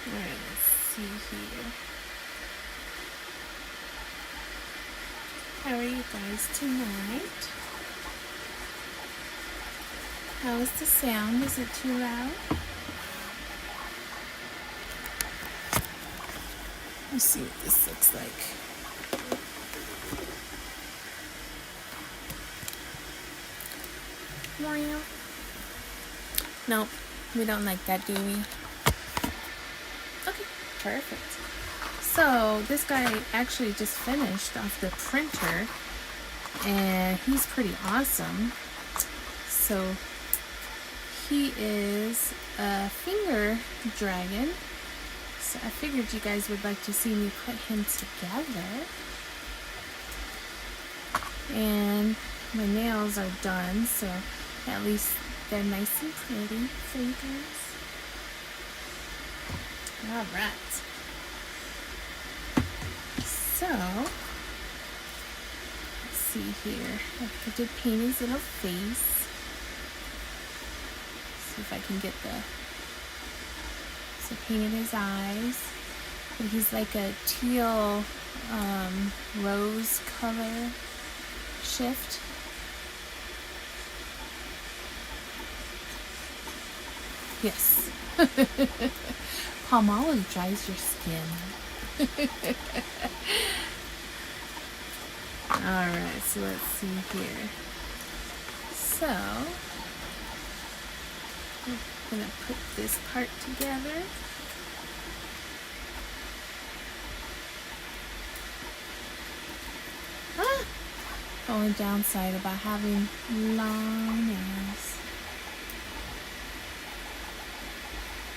Alright, let's see here. How are you guys tonight? How is the sound? Is it too loud? Let's see what this looks like. Mario? Nope, we don't like that, do we? Okay, perfect. So this guy actually just finished off the printer, and he's pretty awesome. So he is a finger dragon. So I figured you guys would like to see me put him together. And my nails are done, so at least they're nice and pretty for you guys. Alright. So, let's see here. I did paint his little face. See if I can get the... So I painted his eyes. And he's like a teal rose color shift. Yes. Palm olive dries your skin. Alright, so let's see here. So, I'm gonna put this part together. Only downside about having long nails.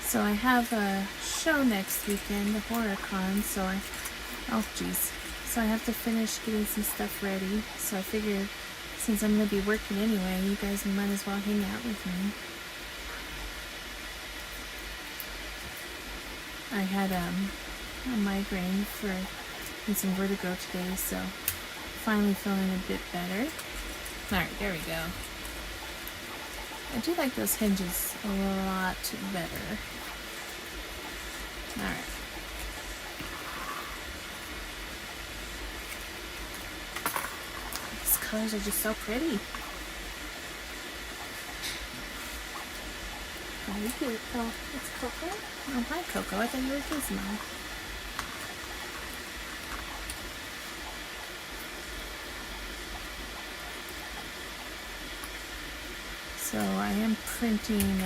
So I have a show next weekend, the horror con, so so I have to finish getting some stuff ready. So I figured since I'm going to be working anyway, you guys might as well hang out with me. I had a migraine and some vertigo today, so finally feeling a bit better. Alright, there we go. I do like those hinges a lot better. Alright. These colors are just so pretty. Oh, you cute. Oh, it's Coco? Oh, hi Coco. I thought you were Gizmo. So I am printing,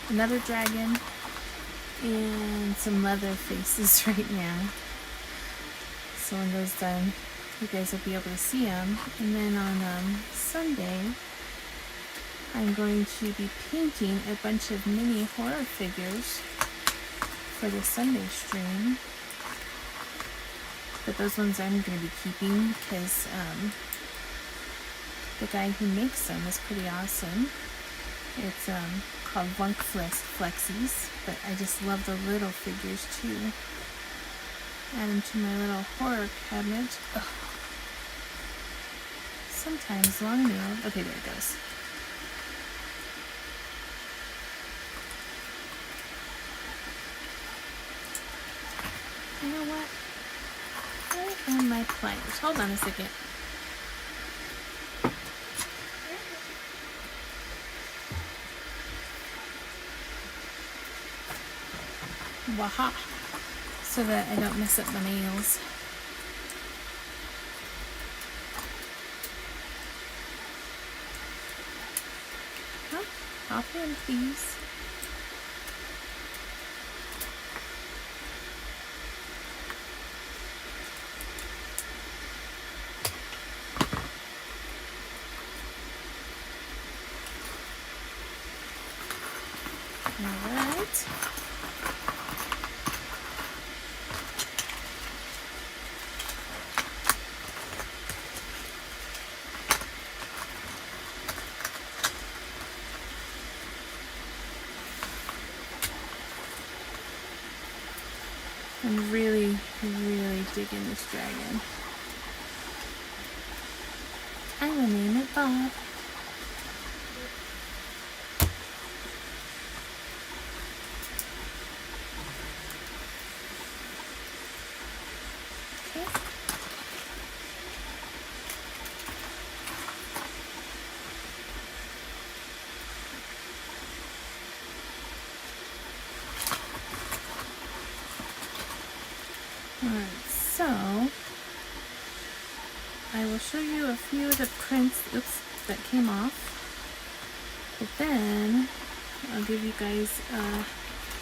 another dragon and some leather faces right now. So when those done, you guys will be able to see them. And then on Sunday, I'm going to be painting a bunch of mini horror figures for the Sunday stream. But those ones I'm going to be keeping because the guy who makes them is pretty awesome. It's called Vunk Flexies, but I just love the little figures too. Add them to my little horror cabinet. Ugh. Sometimes long nail. Okay, there it goes. You know what? Where are my pliers? Hold on a second. Waha! So that I don't mess up my nails. Huh? Hop in, please. Alright. I'm really, really digging this dragon. I will name it Bob. Alright, so I will show you a few of the prints, that came off. But then I'll give you guys an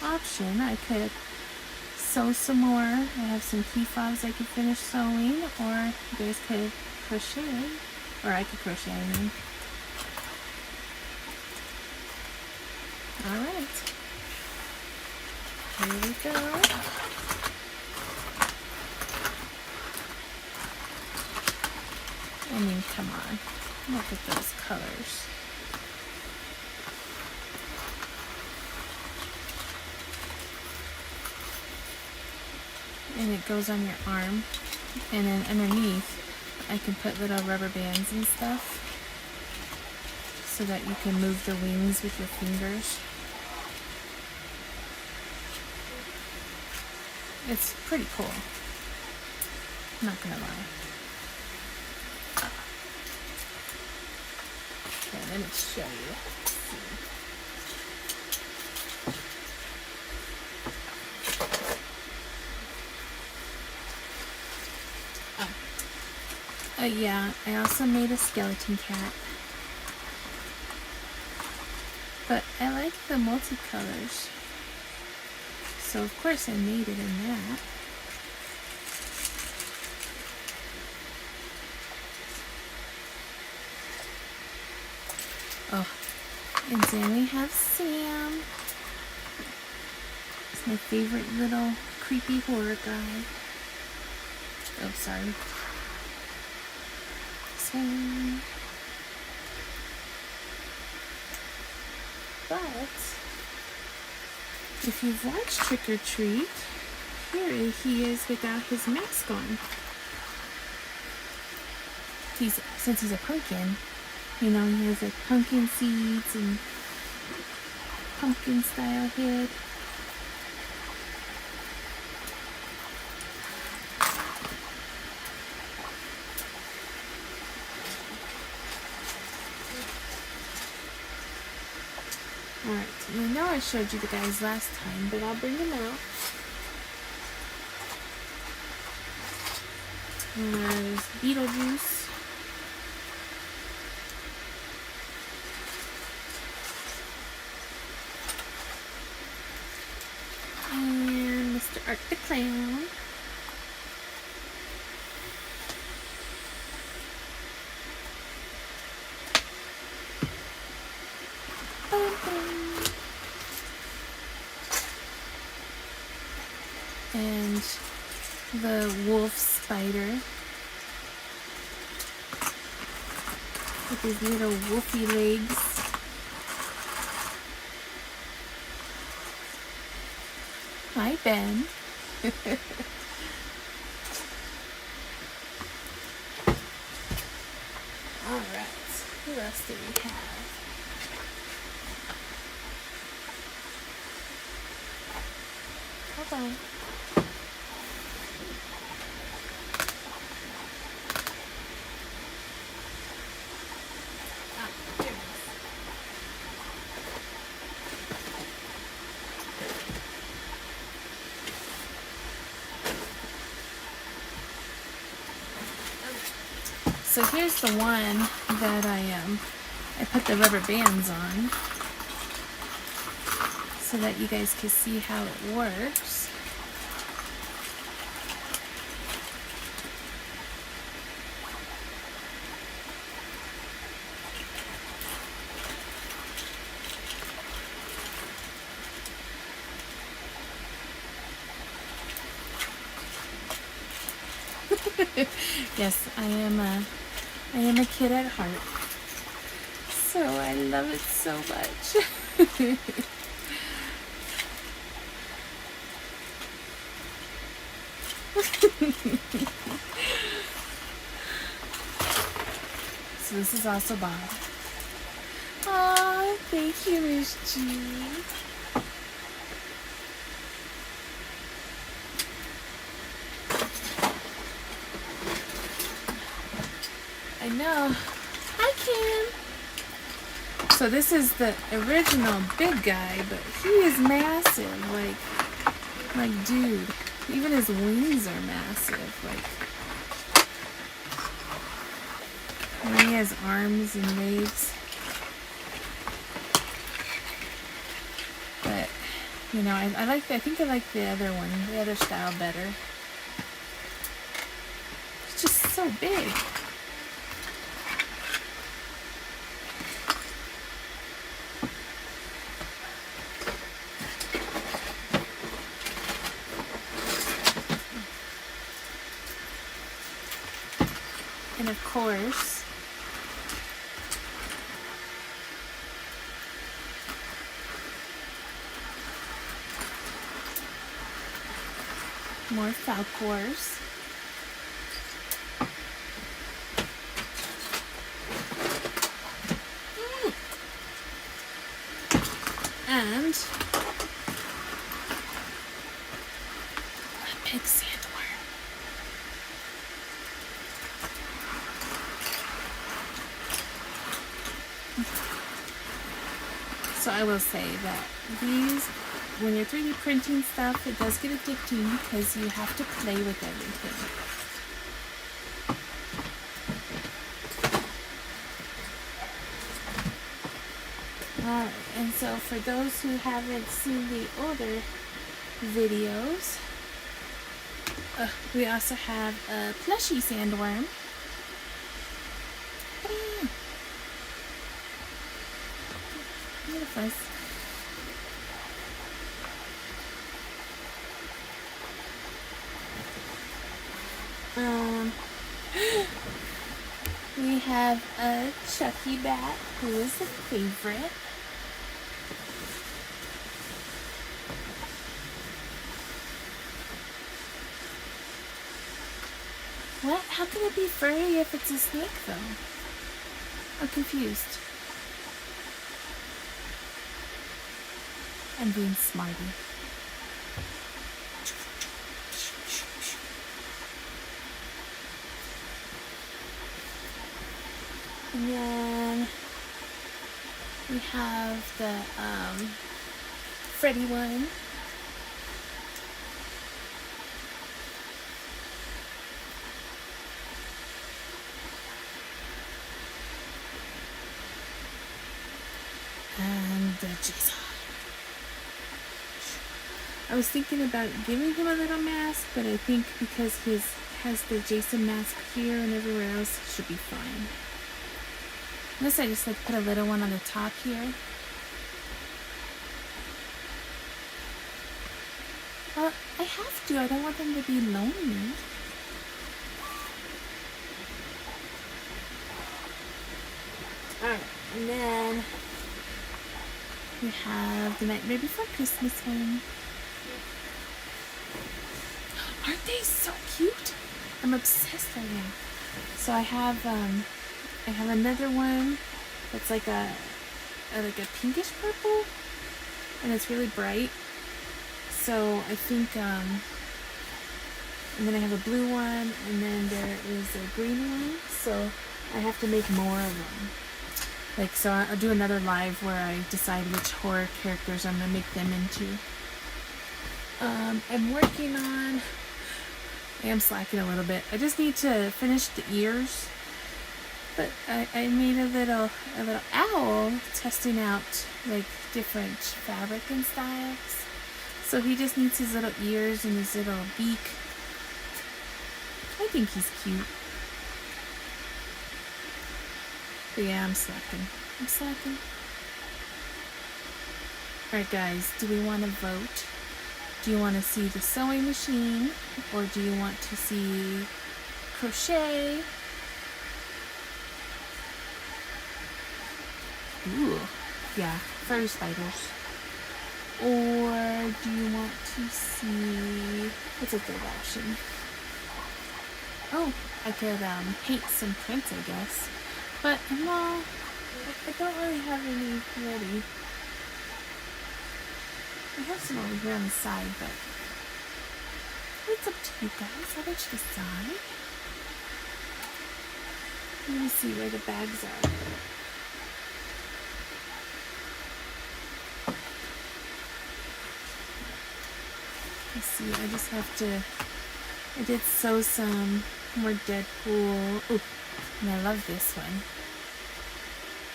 option. I could sew some more. I have some key fobs I could finish sewing, or you guys could crochet, or I could crochet, I mean. Alright, here we go. I mean, come on, look at those colors. And it goes on your arm, and then underneath I can put little rubber bands and stuff so that you can move the wings with your fingers. It's pretty cool, I'm not gonna lie. Okay, let me show you. Yeah, I also made a skeleton cat. But I like the multicolors. So of course I made it in that. Oh, and then we have Sam. It's my favorite little creepy horror guy. Oh, sorry. But if you've watched Trick or Treat, here he is without his mask on. Since he's a pumpkin, you know, he has like pumpkin seeds and pumpkin style head. Alright, I know I showed you the guys last time, but I'll bring them out. There's Beetlejuice. And Mr. Art the Clown. And the wolf spider with his little wolfy legs. Hi, Ben. Alright, who else do we have? Hold on. So here's the one that I put the rubber bands on so that you guys can see how it works. Yes, I am a kid at heart, so I love it so much. So this is also Bob. Aw, thank you, Miss G. I know. Hi, Kim. So this is the original big guy, but he is massive. Like, dude. Even his wings are massive. Like, and he has arms and legs. But, you know, I think I like the other one, the other style better. It's just so big. And of course, more Falcors. And a big sandworm. So I will say that these, when you're 3D printing stuff, it does get addicting because you have to play with everything. Alright, and so for those who haven't seen the older videos, we also have a plushy sandworm. We have a Chucky bat, who is a favorite. What? How can it be furry if it's a snake, though? I'm confused. I'm being smarty. And then we have the Freddy one. And Jason. I was thinking about giving him a little mask, but I think because he has the Jason mask here and everywhere else, it should be fine. Unless I just like put a little one on the top here. Well, I have to. I don't want them to be lonely. Alright, and then we have the Nightmare Before Christmas one. Aren't they so cute? I'm obsessed right now. So I have another one that's like a pinkish purple, and it's really bright. So I think and then I have a blue one, and then there is a green one. So I have to make more of them. Like, so I'll do another live where I decide which horror characters I'm gonna make them into. I'm working on. I am slacking a little bit. I just need to finish the ears. But I made a little owl testing out like different fabric and styles. So he just needs his little ears and his little beak. I think he's cute. But yeah, I'm slacking. Alright guys, do we want to vote? Do you want to see the sewing machine? Or do you want to see crochet? Ooh, yeah, fur spiders. Or do you want to see, what's a third option? Oh, I could paint some prints, I guess. But no, I don't really have any ready. I have some over here on the side, but it's up to you guys. I'll let you decide. Let me see where the bags are. Let's see, I just have to, I did sew some more Deadpool. Ooh, and I love this one.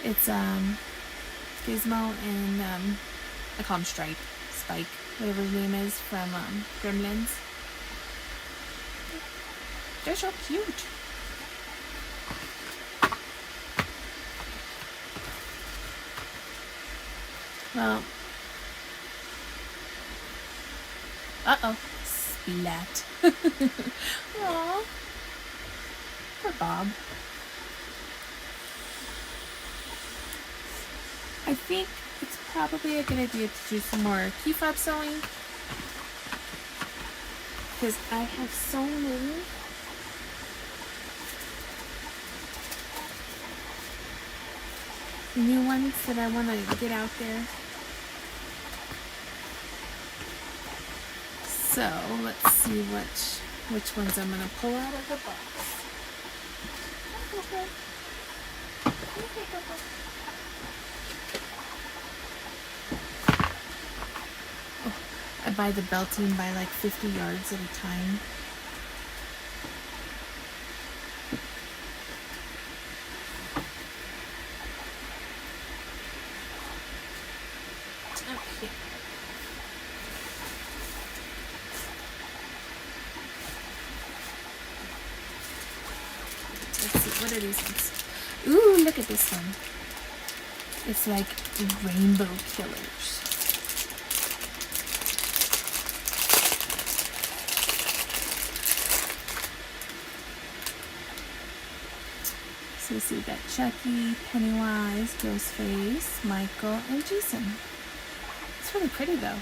It's Gizmo and I call him Spike, whatever his name is, from Gremlins. They're so cute. Well, uh-oh, splat. Aww, poor Bob. I think it's probably a good idea to do some more key fob sewing, because I have so many. New ones that I want to get out there. So let's see which ones I'm going to pull out of the box. Oh, I buy the belting by like 50 yards at a time. Okay. Let's see, what are these ones? Ooh, look at this one. It's like rainbow killers. So you see, we got Chucky, Pennywise, Ghostface, Michael, and Jason. It's really pretty though.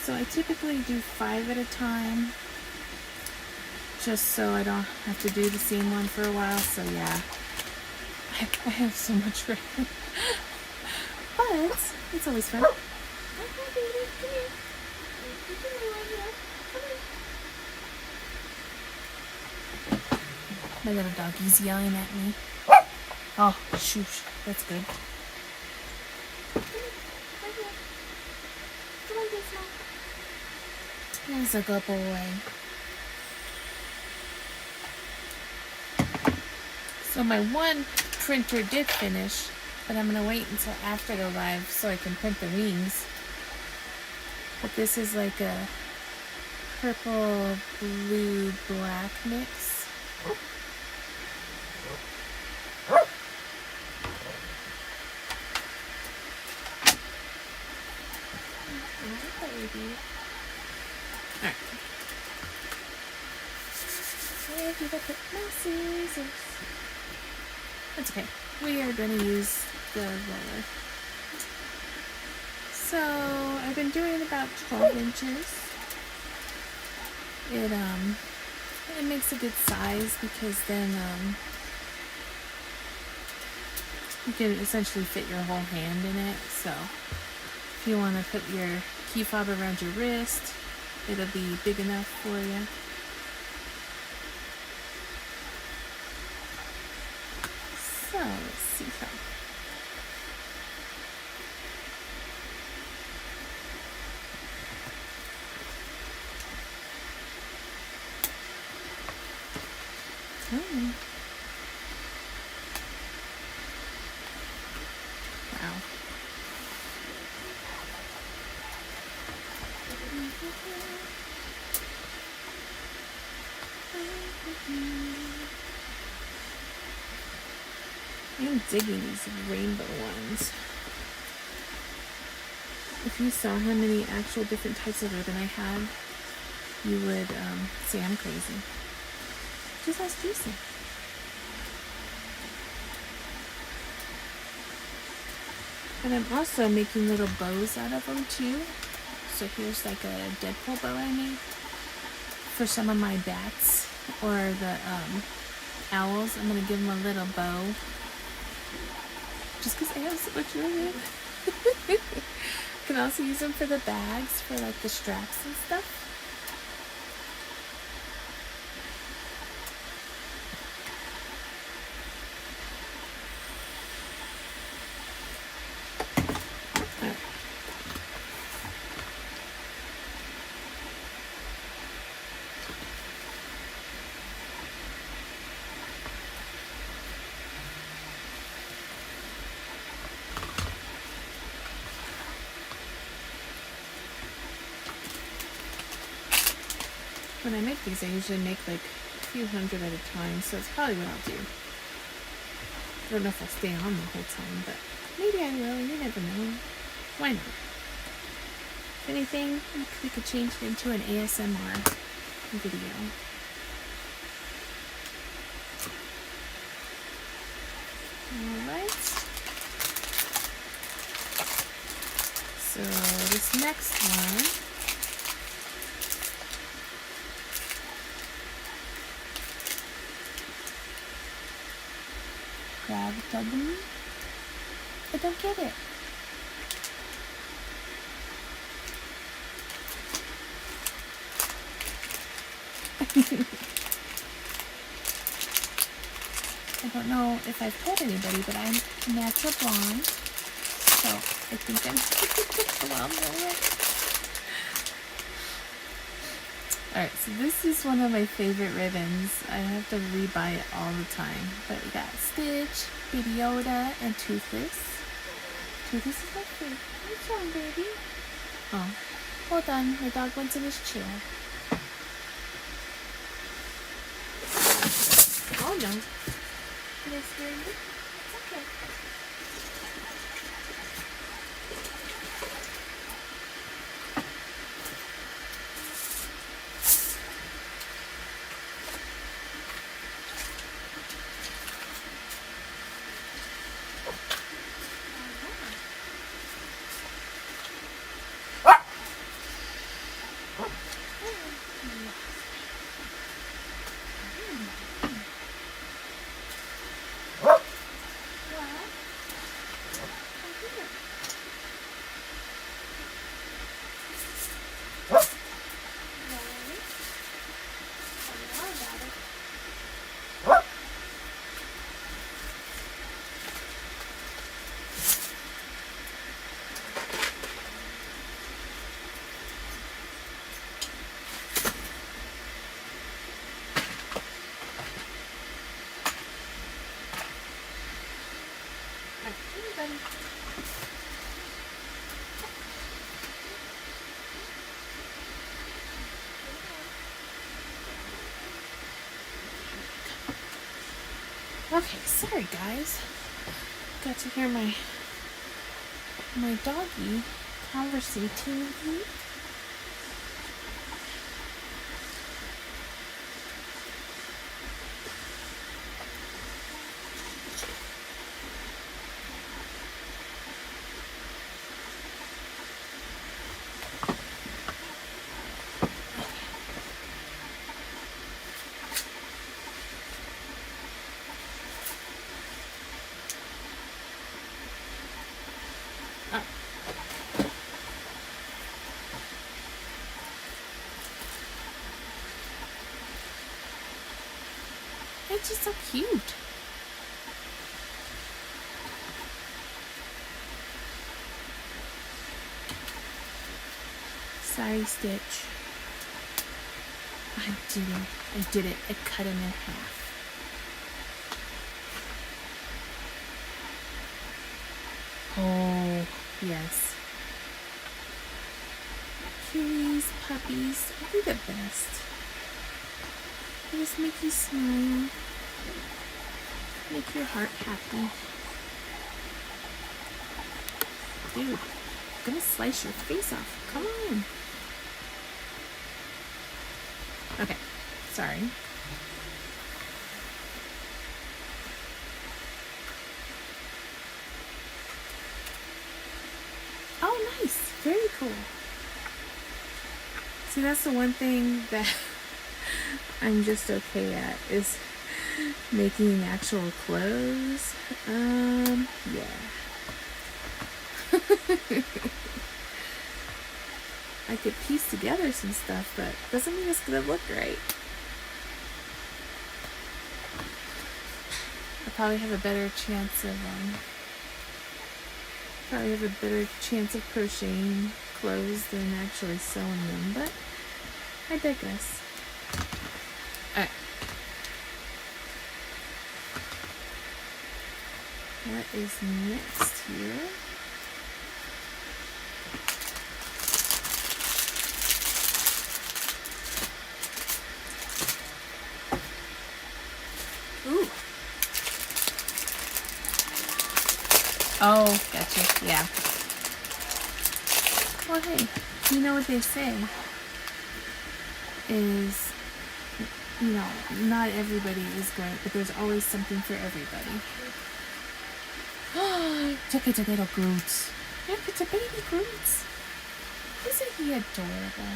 So I typically do 5 at a time, just so I don't have to do the same one for a while. So yeah, I have so much room. But it's always fun. My little doggy's yelling at me. Oh, shoot. That's good. He's a good boy. So my one printer did finish, but I'm going to wait until after the live so I can print the wings. But this is like a purple, blue, black mix. Alright. Where did I put my scissors? That's okay. We are going to use the roller. So I've been doing about 12 inches. It makes a good size because then you can essentially fit your whole hand in it. So if you want to put your key fob around your wrist, it'll be big enough for you. So let's see how. Oh. Wow. I'm digging these rainbow ones. If you saw how many actual different types of ribbon I had, you would say I'm crazy. Just ask Jason. And I'm also making little bows out of them too. So here's like a Deadpool bow I made for some of my bats or the owls. I'm going to give them a little bow just because I have so much ribbon. Can also use them for the bags, for like the straps and stuff. when I make these, I usually make like a few hundred at a time, so it's probably what I'll do. I don't know if I'll stay on the whole time, but maybe I will. You never know. Why not? If anything, we could change it into an ASMR video. Alright. So this next one, crab dubbing. I don't get it. I don't know if I've told anybody, but I'm natural blonde, so I think I'm blonde over. Alright, so this is one of my favorite ribbons. I have to rebuy it all the time. But we got Stitch, Baby Yoda, and Toothless. Toothless is my favorite. What's wrong, baby? Oh, hold on. My dog went in his chair. Oh no. Did I scare you? It's okay. Okay, sorry guys. Got to hear my doggy conversating with me. It's just so cute. Sorry, Stitch. I did it. I cut him in half. Oh, yes. Kitties, puppies, they're the best. They just make you smile. Make your heart happy. Dude, I'm gonna slice your face off. Come on. Okay, sorry. Oh, nice. Very cool. See, that's the one thing that I'm just okay at is making actual clothes. Yeah. I could piece together some stuff, but doesn't mean it's gonna look right. I probably have a better chance of crocheting clothes than actually sewing them, but I digress. Alright. What is next here? Oh, gotcha. Yeah. Well, hey, you know what they say is, not everybody is great, but there's always something for everybody. Look at the little Groot. Look at the baby Groot. Isn't he adorable?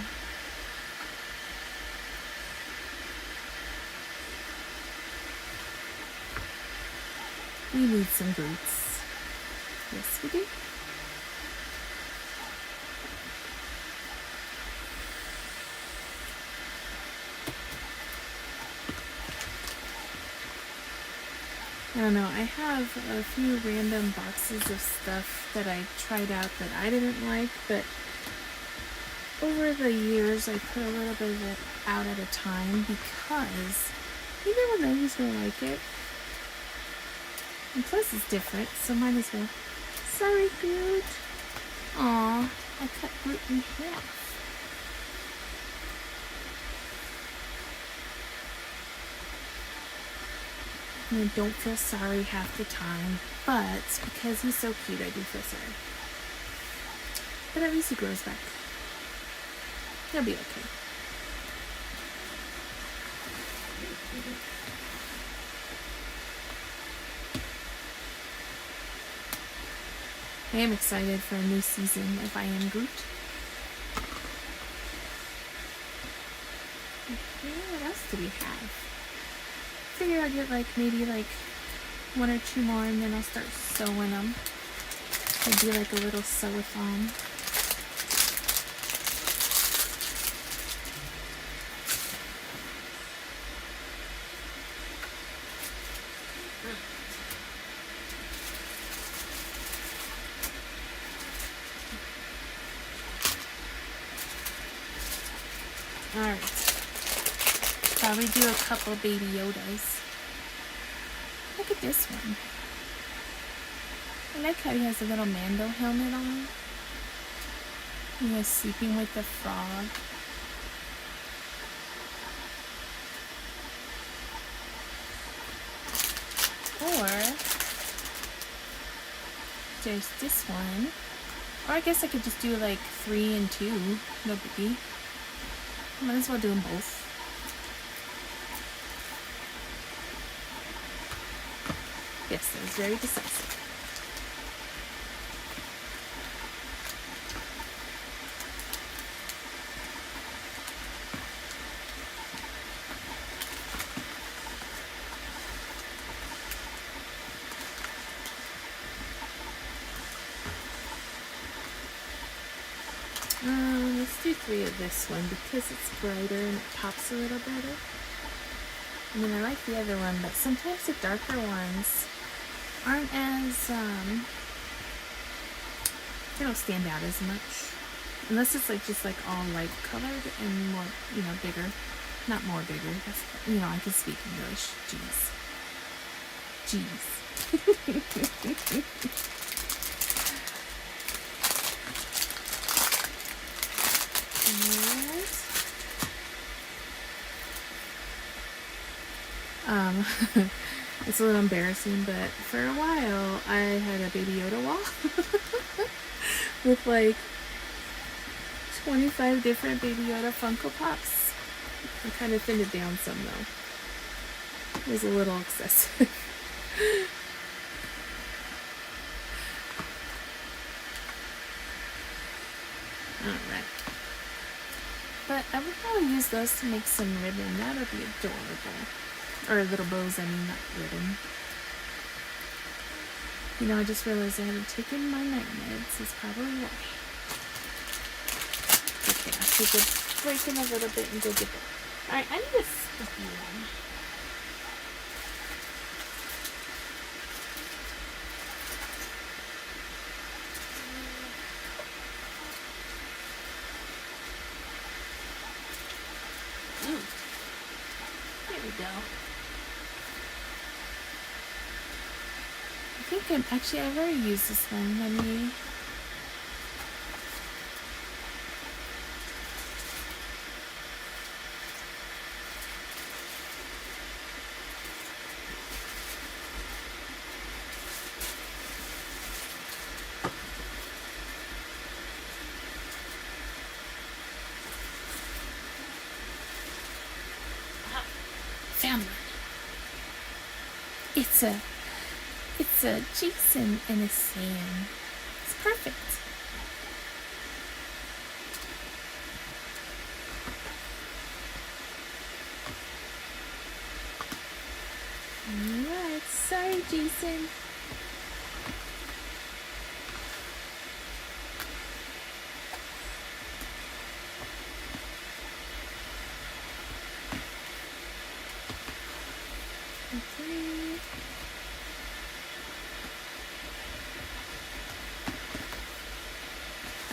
We need some Groots. Yes, we do. I don't know, I have a few random boxes of stuff that I tried out that I didn't like, but over the years I put a little bit of it out at a time because you never know who's going to like it. And plus it's different, so might as well. Sorry, Groot. Aw, I cut Groot in half. I don't feel sorry half the time, but because he's so cute, I do feel sorry. But at least he grows back. He'll be okay. I am excited for a new season if I am Groot. Okay, what else do we have? Figure I'll get maybe one or two more and then I'll start sewing them. It'd be like a little sew-a-thon. Alright. Probably do a couple baby Yodas. Look at this one. I like how he has a little Mando helmet on. He was sleeping with the frog. Or there's this one. Or I guess I could just do 3 and 2. No biggie. Might as well do them both. Yes, that was very decisive. Let's do 3 of this one because it's brighter and it pops a little better. I mean, I like the other one, but sometimes the darker ones aren't as, they don't stand out as much. Unless it's just all light colored and more, bigger. Not more bigger. That's, I can speak English. Jeez. It's a little embarrassing, but for a while I had a Baby Yoda wall with 25 different Baby Yoda Funko Pops. I kind of thinned it down some though. It was a little excessive. Alright. But I would probably use those to make some ribbon. That would be adorable. Or little bows, not ribbon. I just realized I haven't taken my night meds. Is probably why. Okay, I'll take a break in a little bit and go get them. Alright, I need a sticky one. There we go. I think I've already used this one. Let me. it's a Jason and a Sam. It's perfect. Alright, sorry Jason.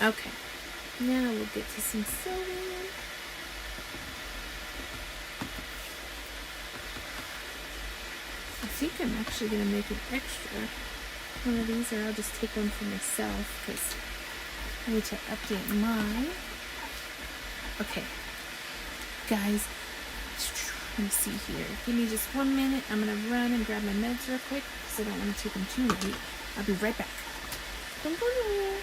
Okay, now we'll get to some sewing. I think I'm actually going to make an extra one of these, or I'll just take one for myself because I need to update mine. Okay, guys, let me see here. Give me just 1 minute. I'm going to run and grab my meds real quick because I don't want to take them too late. I'll be right back. Don't go nowhere.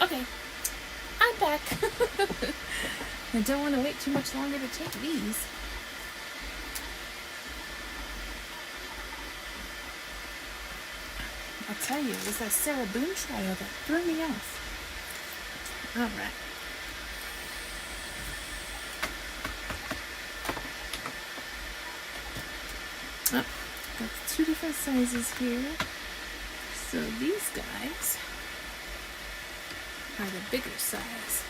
Okay, I'm back. I don't want to wait too much longer to take these. I'll tell you, it was that Sarah Boone trial that threw me off. Alright. Oh, got 2 different sizes here. So these guys are the bigger size.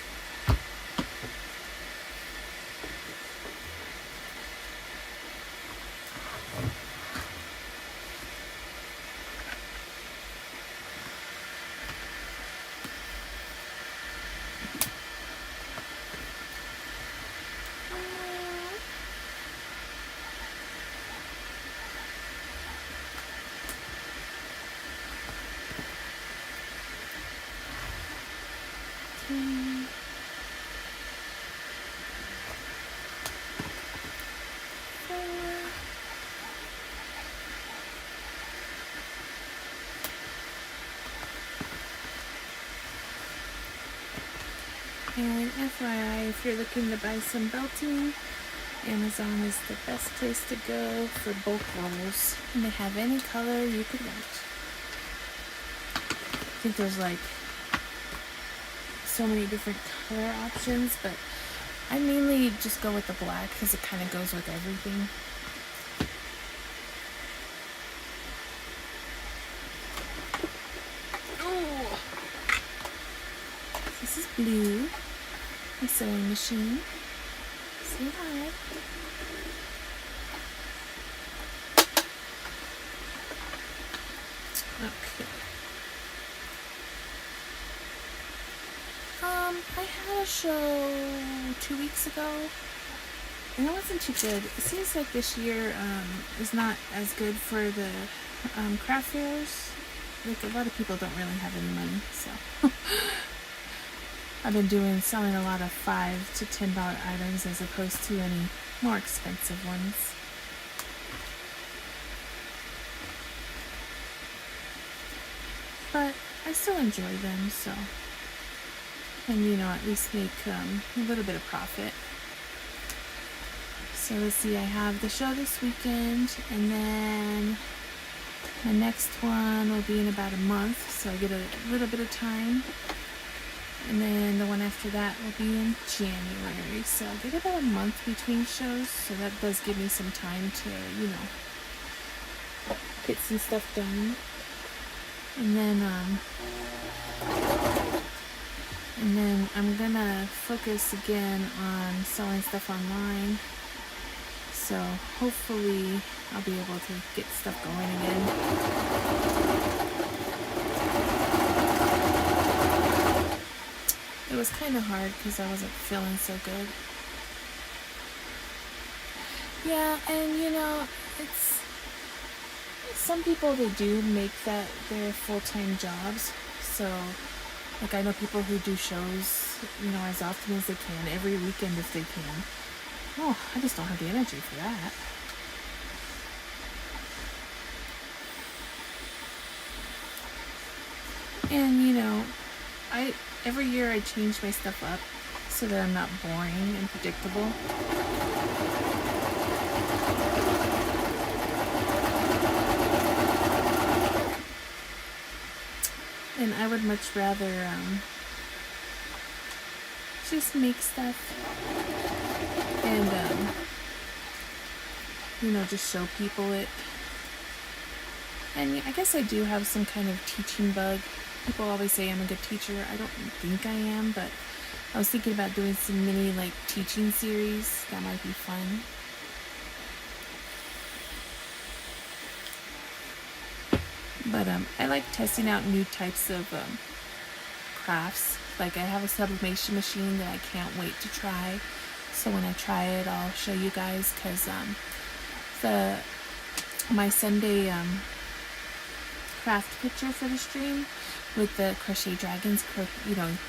And FYI, if you're looking to buy some belting, Amazon is the best place to go for bulk rolls. And they have any color you could want. I think there's like so many different color options, but I mainly just go with the black because it kind of goes with everything. Oh, this is blue. My sewing machine. Say hi. Okay. I had a show 2 weeks ago, and it wasn't too good. It seems like this year is not as good for the craft fairs. Like, a lot of people don't really have any money, so I've been selling a lot of $5 to $10 items as opposed to any more expensive ones. But I still enjoy them, so, and at least make a little bit of profit. So let's see, I have the show this weekend, and then my next one will be in about a month, so I get a little bit of time. And then the one after that will be in January. So I'll get about a month between shows. So that does give me some time to, get some stuff done. And then I'm gonna focus again on selling stuff online. So hopefully I'll be able to get stuff going again. It was kind of hard because I wasn't feeling so good. Yeah, and you know, it's some people, they do make that their full-time jobs. So like I know people who do shows, you know, as often as they can, every weekend if they can. Oh, I just don't have the energy for that. And you know, every year I change my stuff up so that I'm not boring and predictable. And I would much rather just make stuff and you know, just show people it. And I guess I do have some kind of teaching bug. People always say I'm a good teacher. I don't think I am, but I was thinking about doing some mini like teaching series. That might be fun. But I like testing out new types of crafts. Like I have a sublimation machine that I can't wait to try. So when I try it, I'll show you guys, because my Sunday craft picture for the stream with the crochet dragons,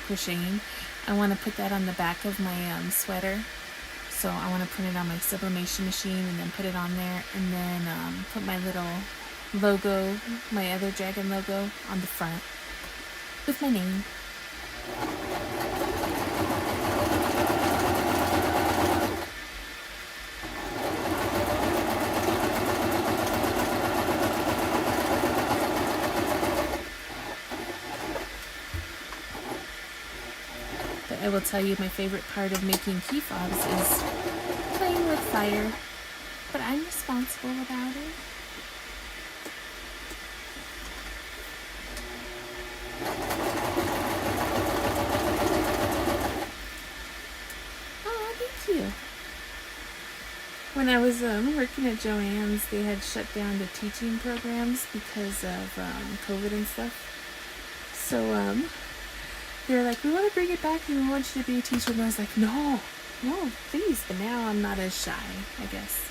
crocheting, I want to put that on the back of my sweater. So I want to print it on my sublimation machine and then put it on there, and then put my little logo, my other dragon logo, on the front with my name. But I will tell you, my favorite part of making key fobs is playing with fire, but I'm responsible about it. When I was working at Joann's, they had shut down the teaching programs because of COVID and stuff. So they were like, we want to bring it back and we want you to be a teacher. And I was like, no, please. But now I'm not as shy, I guess.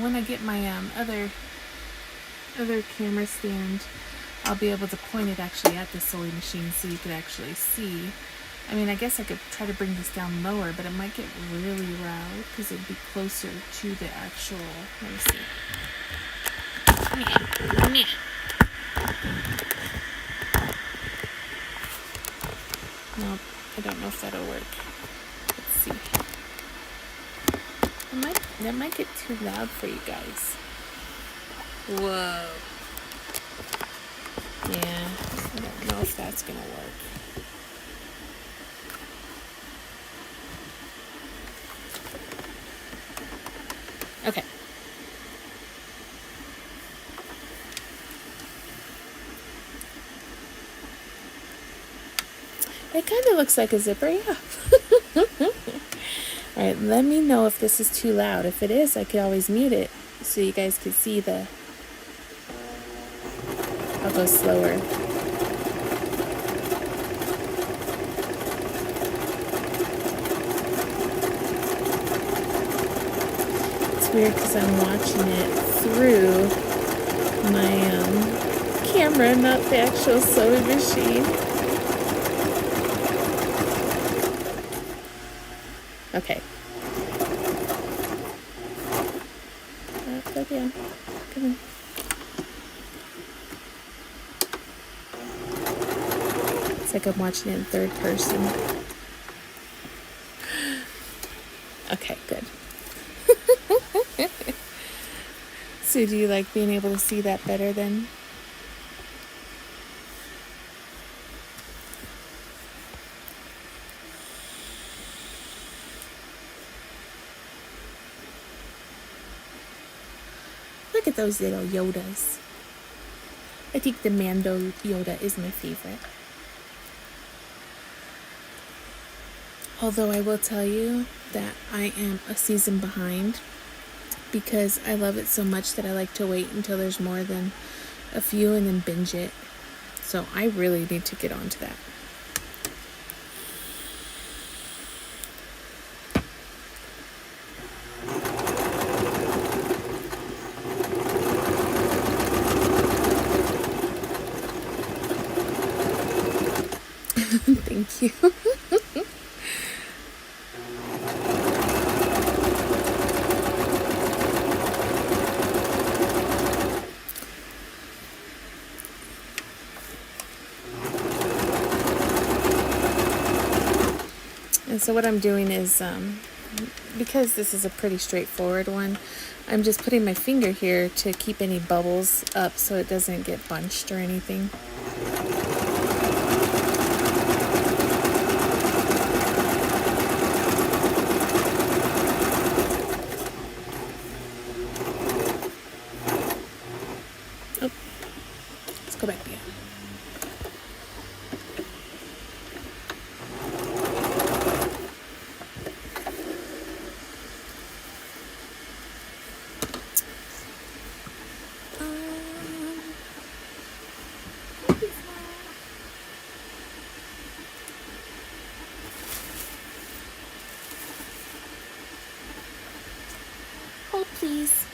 When I get my other camera stand, I'll be able to point it actually at the sewing machine so you could actually see. I mean, I guess I could try to bring this down lower, but it might get really loud because it'd be closer to the actual. Let me see. Come here. Nope, I don't know if that'll work. Let's see. That might get too loud for you guys. Whoa. Yeah, I don't know if that's gonna work. Okay. It kind of looks like a zipper, yeah. Alright, let me know if this is too loud. If it is, I could always mute it so you guys could see the... I'll go slower. It's weird because I'm watching it through my camera, not the actual sewing machine. Okay. Go down. Come on. It's like I'm watching it in third person. Okay, good. So do you like being able to see that better then? those little Yodas. I think the Mando Yoda is my favorite. Although I will tell you that I am a season behind because I love it so much that I like to wait until there's more than a few and then binge it. So I really need to get on to that. Thank you. And so what I'm doing is, because this is a pretty straightforward one, I'm just putting my finger here to keep any bubbles up so it doesn't get bunched or anything. Oh, let's go back again. Hold, please.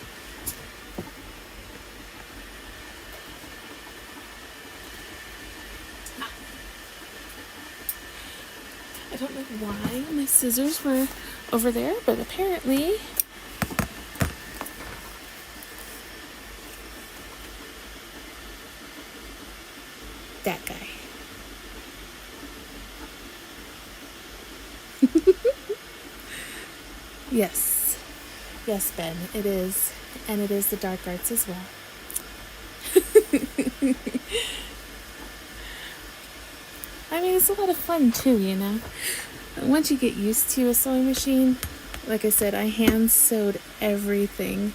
I don't know why my scissors were over there, but apparently that guy. Yes. Yes, Ben, it is. And it is the dark arts as well. I mean, it's a lot of fun too, you know. Once you get used to a sewing machine, like I said, I hand sewed everything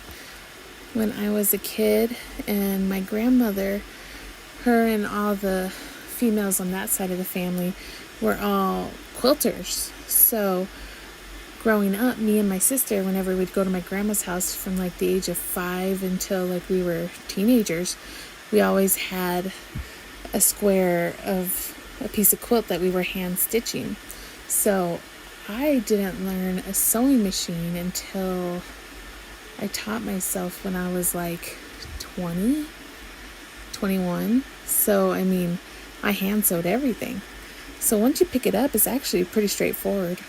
when I was a kid, and my grandmother, her and all the females on that side of the family were all quilters. So growing up, me and my sister, whenever we'd go to my grandma's house from like the age of 5 until like we were teenagers, we always had a square of a piece of quilt that we were hand stitching. So I didn't learn a sewing machine until I taught myself when I was like 20, 21. So I mean, I hand sewed everything. So once you pick it up, it's actually pretty straightforward.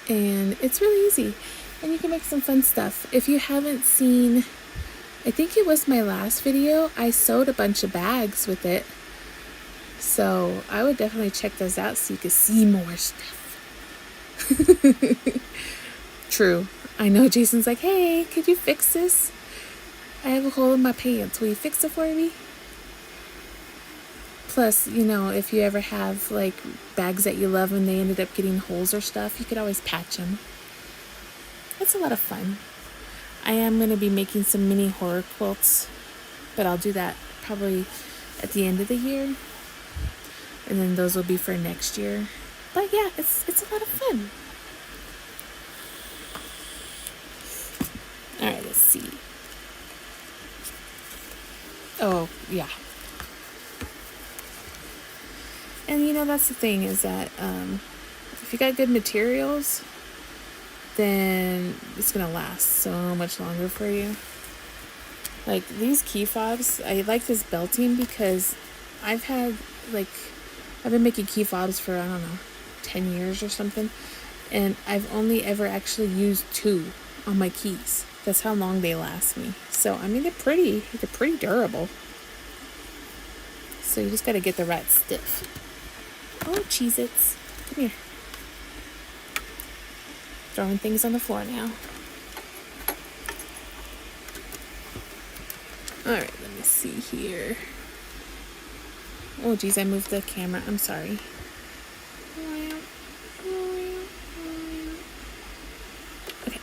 And it's really easy. And you can make some fun stuff. If you haven't seen, I think it was my last video, I sewed a bunch of bags with it. So I would definitely check those out so you can see more stuff. True. I know Jason's like, hey, could you fix this? I have a hole in my pants. Will you fix it for me? Plus, you know, if you ever have like bags that you love and they ended up getting holes or stuff, you could always patch them. It's a lot of fun. I am going to be making some mini horror quilts, but I'll do that probably at the end of the year. And then those will be for next year. But yeah, it's a lot of fun. All right, let's see. Oh, yeah. And you know, that's the thing is that if you got good materials, then it's going to last so much longer for you. Like these key fobs, I like this belting because I've been making key fobs for, I don't know, 10 years or something. And I've only ever actually used 2 on my keys. That's how long they last me. So, I mean, they're pretty durable. So you just got to get the right stiff. Oh, Cheez-Its. Come here. Throwing things on the floor now. Alright, let me see here. Oh, geez, I moved the camera. I'm sorry. Okay.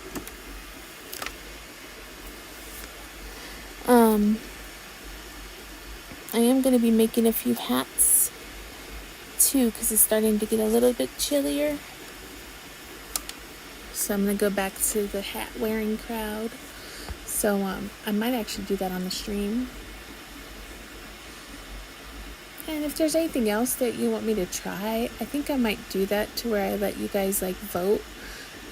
I am going to be making a few hats too, because it's starting to get a little bit chillier. So I'm going to go back to the hat wearing crowd. So I might actually do that on the stream. And if there's anything else that you want me to try, I think I might do that to where I let you guys like vote.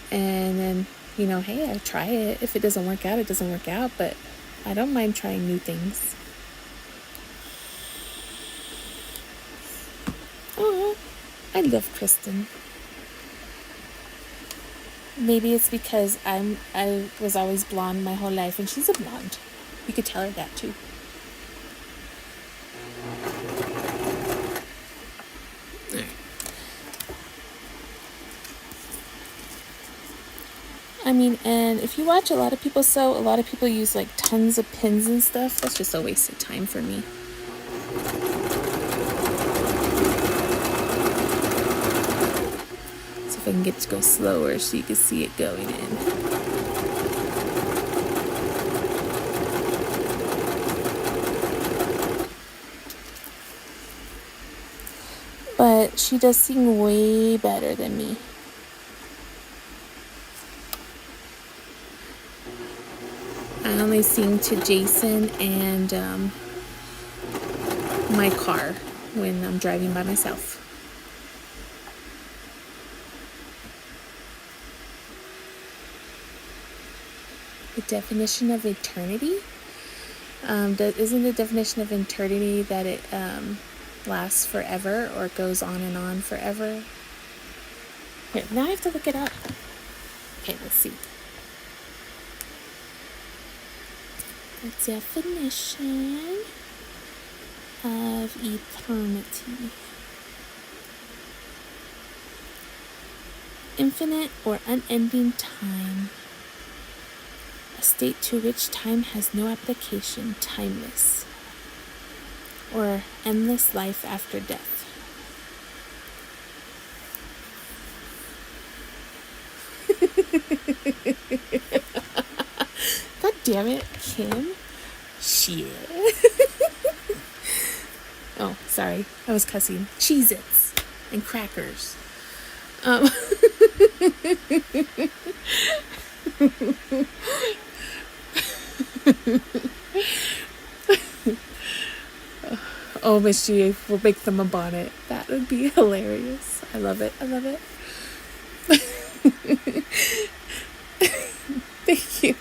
And then, you know, hey, I try it. If it doesn't work out, it doesn't work out. But I don't mind trying new things. Oh, I love Kristen. Maybe it's because I was always blonde my whole life, and she's a blonde. You could tell her that too. I mean, and if you watch a lot of people sew, a lot of people use like tons of pins and stuff. That's just a waste of time for me. So if I can get it to go slower so you can see it going in. But she does sing way better than me. I only sing to Jason and my car when I'm driving by myself. The definition of eternity? Isn't the definition of eternity that it lasts forever or goes on and on forever? Here, now I have to look it up. Okay, let's see. The definition of eternity. Infinite or unending time. A state to which time has no application, timeless. Or endless life after death. God damn it, Kim. Shit. Oh, sorry. I was cussing. Cheez-Its and crackers. Oh, Miss G, we'll make them a bonnet. That would be hilarious. I love it. I love it. Thank you.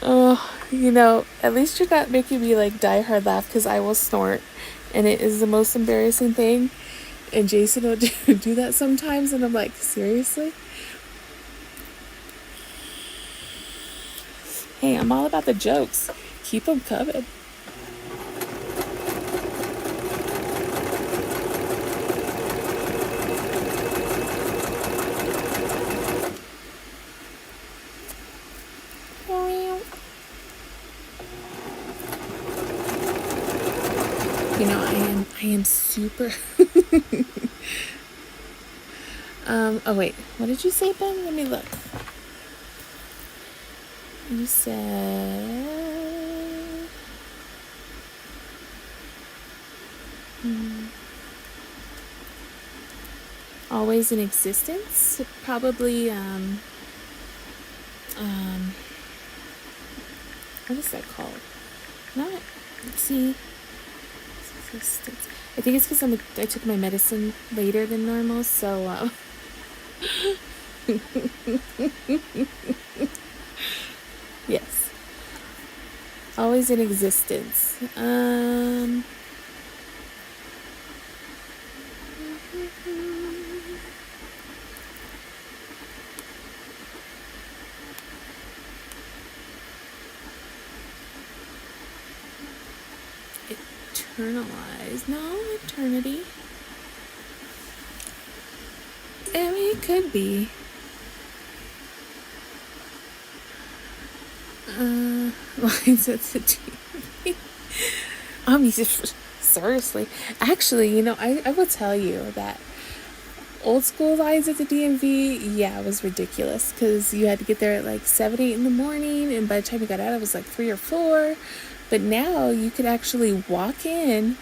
Oh, you know, at least you're not making me like die hard laugh, because I will snort, and it is the most embarrassing thing. And Jason will do that sometimes, and I'm like, seriously? Hey, I'm all about the jokes. Keep them coming. You know, I am super oh wait, what did you say, Ben? Let me look. You said always in existence? Probably what is that called? Not, see, existence. I think it's because I took my medicine later than normal, so yes. Always in existence. Eternalize. No, eternity. I mean, it could be. Lines at the TV. Seriously. Actually, you know, I will tell you that old school lines at the DMV, yeah, it was ridiculous, because you had to get there at like 7, 8 in the morning, and by the time you got out, it was like 3 or 4. But now you could actually walk in.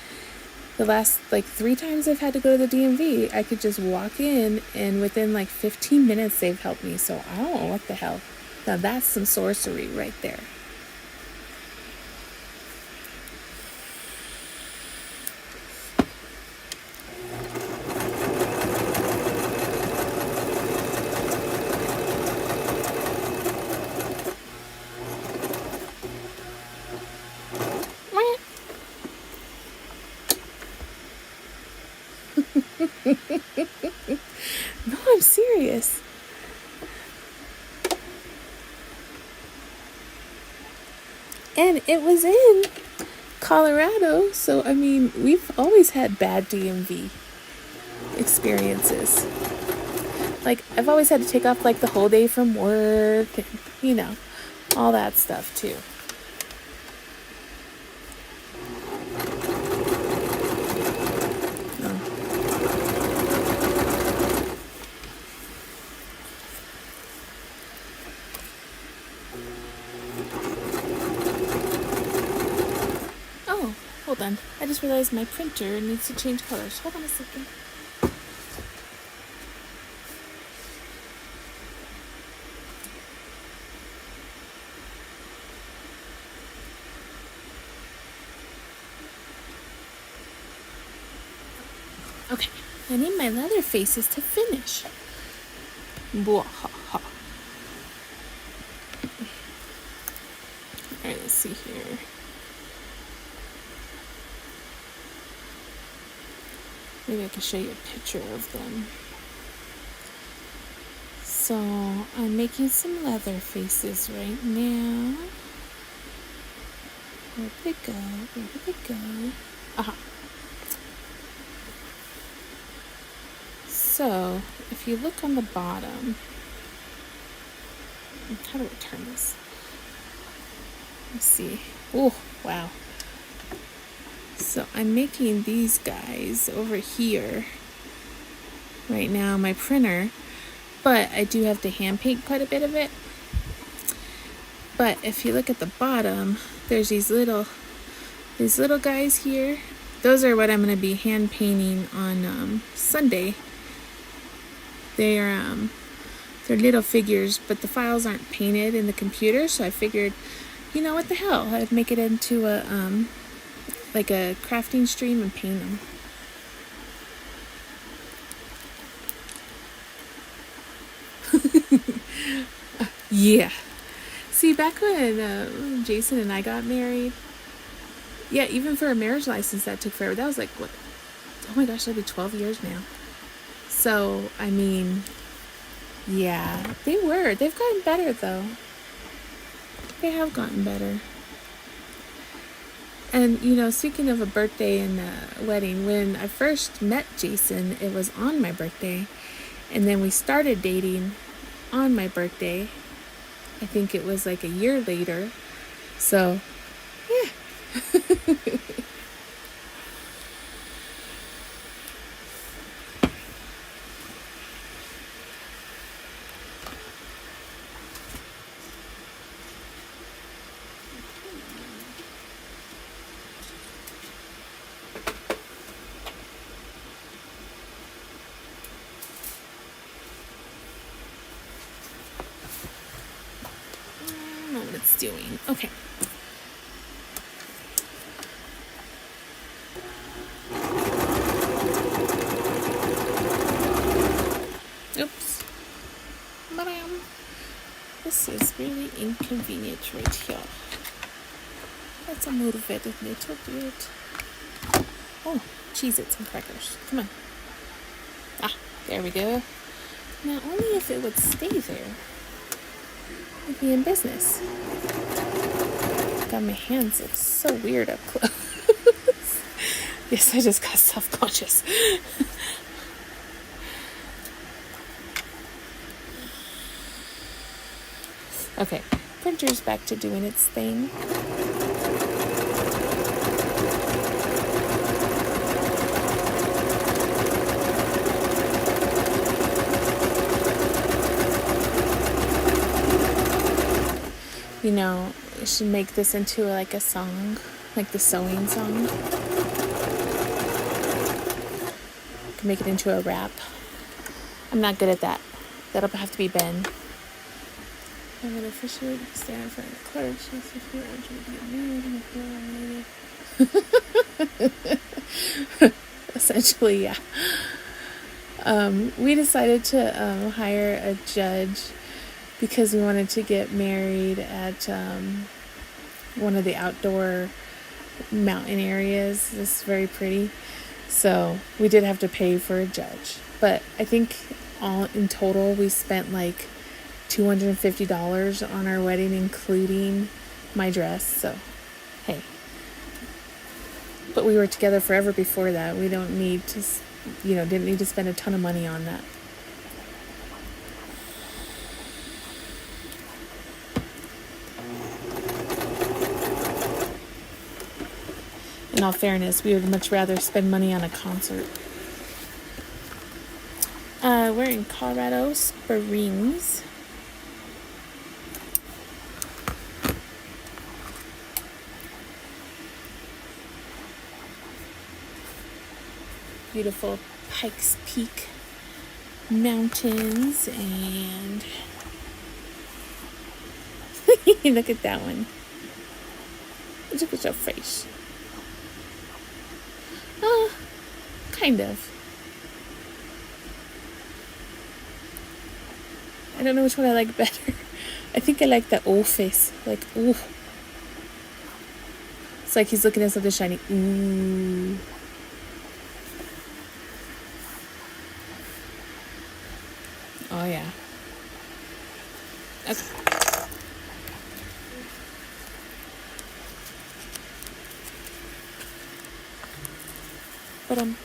The last 3 times I've had to go to the DMV, I could just walk in, and within 15 minutes they've helped me. So I don't know what the hell. Now that's some sorcery right there. No, I'm serious. And it was in Colorado, so I mean, we've always had bad DMV experiences. I've always had to take off the whole day from work, and all that stuff too. Oh, hold on. I just realized my printer needs to change colors. Hold on a second. Okay, I need my leather faces to finish. Bwahaha. Alright, let's see here. Maybe I can show you a picture of them. So, I'm making some leather faces right now. Where did they go? Where did they go? Aha. So, if you look on the bottom, how do I turn this? Let's see. Oh, wow. So I'm making these guys over here right now on my printer, but I do have to hand paint quite a bit of it. But if you look at the bottom, there's these little guys here. Those are what I'm going to be hand painting on Sunday. They're little figures, but the files aren't painted in the computer, so I figured, what the hell? I'd make it into a crafting stream and paint them. Yeah. See, back when Jason and I got married, yeah, even for a marriage license that took forever. That was what? Oh my gosh, that'll be 12 years now. So, I mean, yeah, they've gotten better though. They have gotten better. And, speaking of a birthday and a wedding, when I first met Jason, it was on my birthday. And then we started dating on my birthday. I think it was a year later. So, yeah. Doing. Okay. Oops. Ba-dam. This is really inconvenient right here. Let's move it a little bit. Oh, Cheez-Its and crackers. Come on. Ah, there we go. Now, only if it would stay there would be in business. God, my hands look so weird up close. Yes, I just got self-conscious. Okay, printer's back to doing its thing. I should make this into like a song, like the sewing song. I can make it into a rap. I'm not good at that. That'll have to be Ben. I would officially stand in front of the clerk. She said if you were to essentially, yeah. We decided to hire a judge because we wanted to get married at one of the outdoor mountain areas. It's very pretty. So we did have to pay for a judge. But I think all in total we spent like $250 on our wedding, including my dress. So, hey. But we were together forever before that. We don't need to, didn't need to spend a ton of money on that. In all fairness, we would much rather spend money on a concert. We're in Colorado Springs. Beautiful Pikes Peak mountains, and look at that one. Look at your face. Kind of. I don't know which one I like better. I think I like the old face. Like, ooh. It's like he's looking at something shiny. Ooh. Oh, yeah. Okay.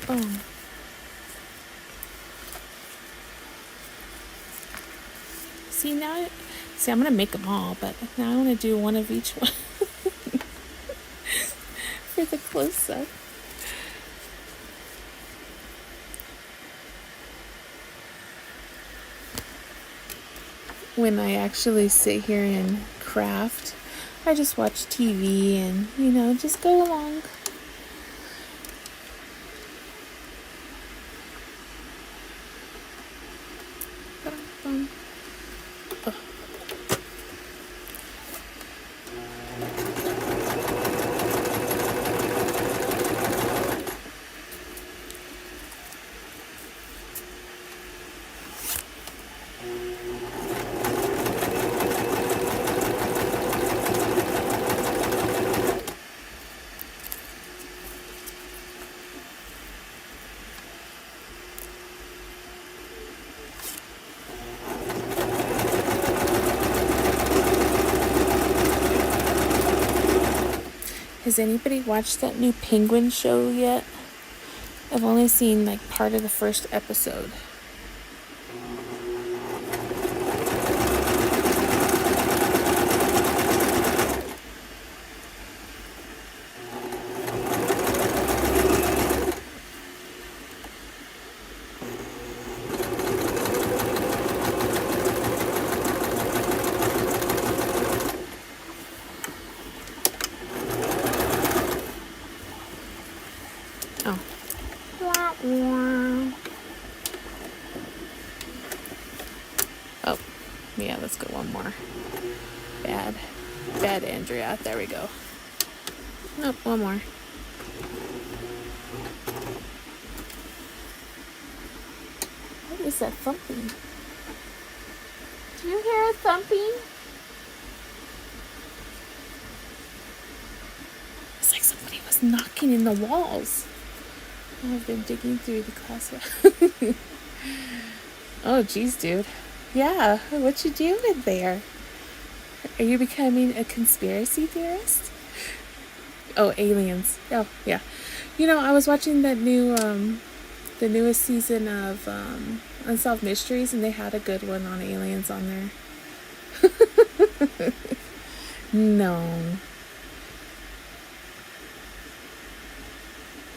Boom. See, I'm going to make them all, but now I want to do one of each one for the close-up. When I actually sit here and craft, I just watch TV and, just go along. Has anybody watched that new Penguin show yet? I've only seen like part of the first episode. Oh, yeah, let's go one more. Bad Andrea. There we go. Nope, one more. What is that thumping? Do you hear it thumping? It's like somebody was knocking in the walls. I've been digging through the closet. Oh, geez, dude. Yeah, what you doing there? Are you becoming a conspiracy theorist? Oh, aliens. Oh, yeah. I was watching that the newest season of Unsolved Mysteries, and they had a good one on aliens on there. No.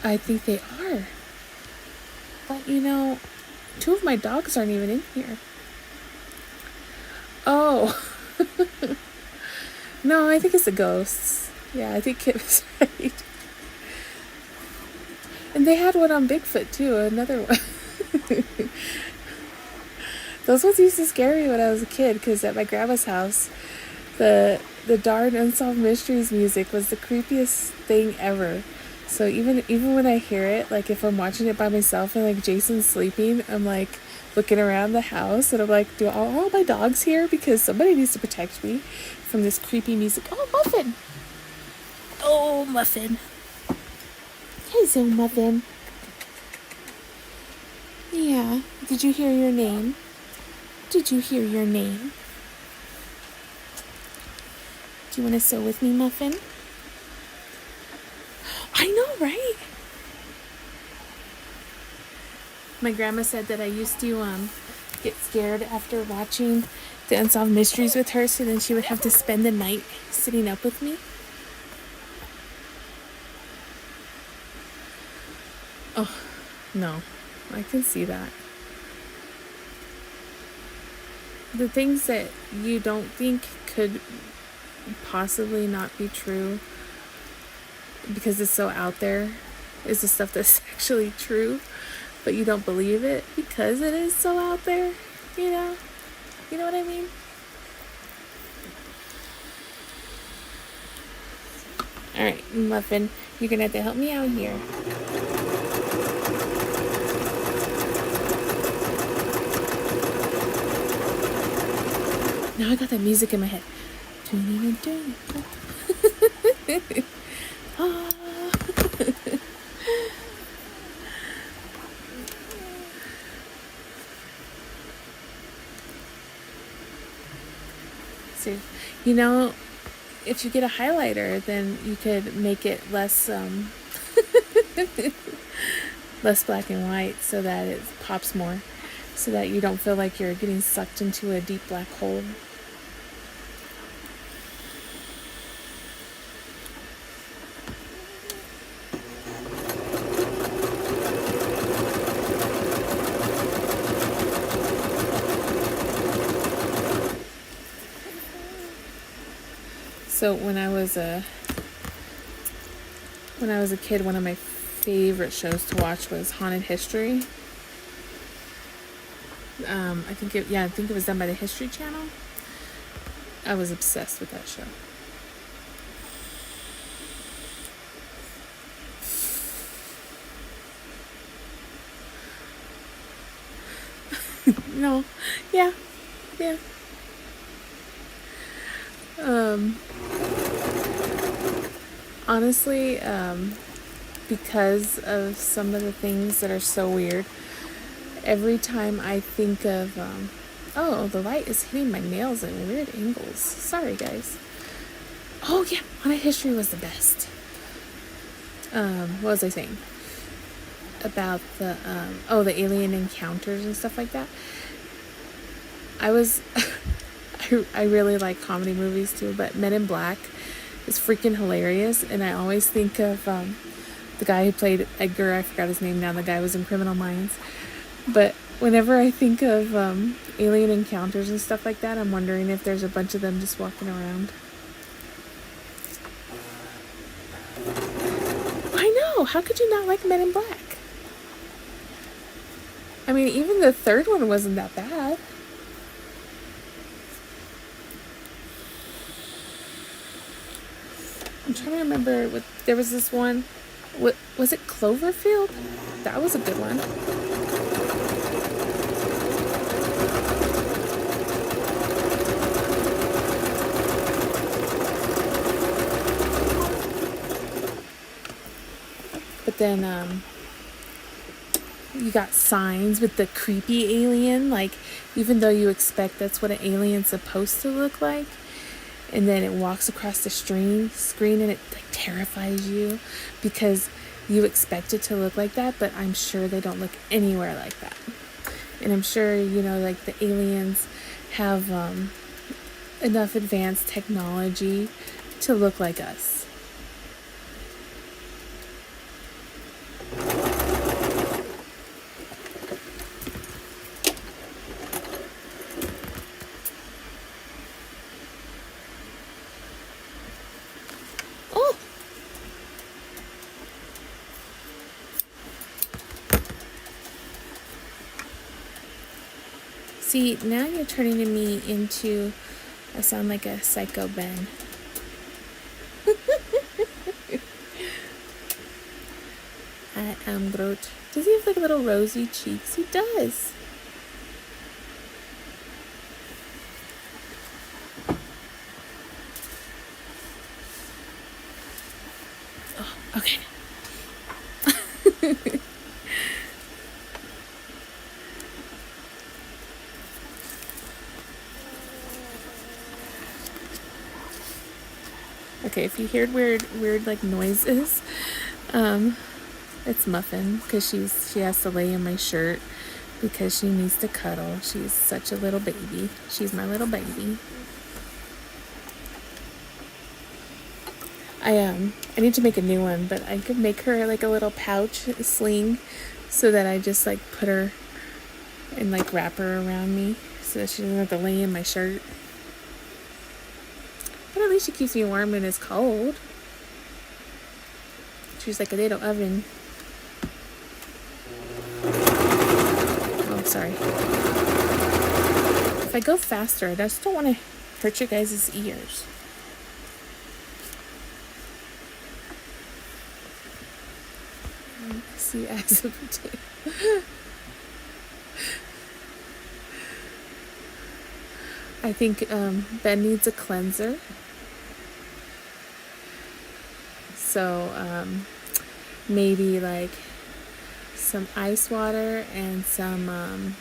I think they are. But, 2 of my dogs aren't even in here. Oh. No, I think it's the ghosts. Yeah, I think Kit was right. And they had one on Bigfoot too, another one. Those ones used to scare me when I was a kid, because at my grandma's house, the darn Unsolved Mysteries music was the creepiest thing ever. So even when I hear it, like if I'm watching it by myself and like Jason's sleeping, I'm like looking around the house and I'm like, do all my dogs here? Because somebody needs to protect me from this creepy music. Oh, Muffin! Oh, Muffin. Hey, so Muffin. Yeah. Did you hear your name? Did you hear your name? Do you want to sew with me, Muffin? I know, right? My grandma said that I used to get scared after watching the Unsolved Mysteries with her, so then she would have to spend the night sitting up with me. Oh, no. I can see that. The things that you don't think could possibly not be true because it's so out there is the stuff that's actually true, but you don't believe it because it is so out there, you know? You know what I mean? Alright, Muffin, you're gonna have to help me out here. Now I got that music in my head. Oh. So, you know, if you get a highlighter, then you could make it less less black and white, so that it pops more, so that you don't feel like you're getting sucked into a deep black hole. So when I was a kid, one of my favorite shows to watch was Haunted History. I think it was done by the History Channel. I was obsessed with that show. No, yeah. Honestly, because of some of the things that are so weird, every time I think of, oh, the light is hitting my nails at weird angles. Sorry, guys. Oh, yeah, Haunted History was the best. What was I saying? About the alien encounters and stuff like that. I really like comedy movies too, but Men in Black is freaking hilarious, and I always think of the guy who played Edgar. I forgot his name now. The guy was in Criminal Minds. But whenever I think of alien encounters and stuff like that, I'm wondering if there's a bunch of them just walking around. I know! How could you not like Men in Black? I mean, even the third one wasn't that bad. I'm trying to remember. There was this one. Was it Cloverfield? That was a good one. But then you got Signs with the creepy alien. Like, even though you expect that's what an alien's supposed to look like, and then it walks across the screen and it like terrifies you because you expect it to look like that, but I'm sure they don't look anywhere like that. And I'm sure, like the aliens have enough advanced technology to look like us. See, now you're turning me into, I sound like a psycho Ben. I am Groot. Does he have like little rosy cheeks? He does. Oh, okay. Okay, if you hear weird like noises, it's Muffin because she has to lay in my shirt because she needs to cuddle. She's such a little baby. She's my little baby. I need to make a new one, but I could make her like a little pouch sling so that I just like put her and like wrap her around me so that she doesn't have to lay in my shirt. But at least she keeps me warm when it's cold. She's like a little oven. Oh, sorry. If I go faster, I just don't want to hurt you guys' ears. See, as a potato. I think Ben needs a cleanser. So maybe like some ice water and some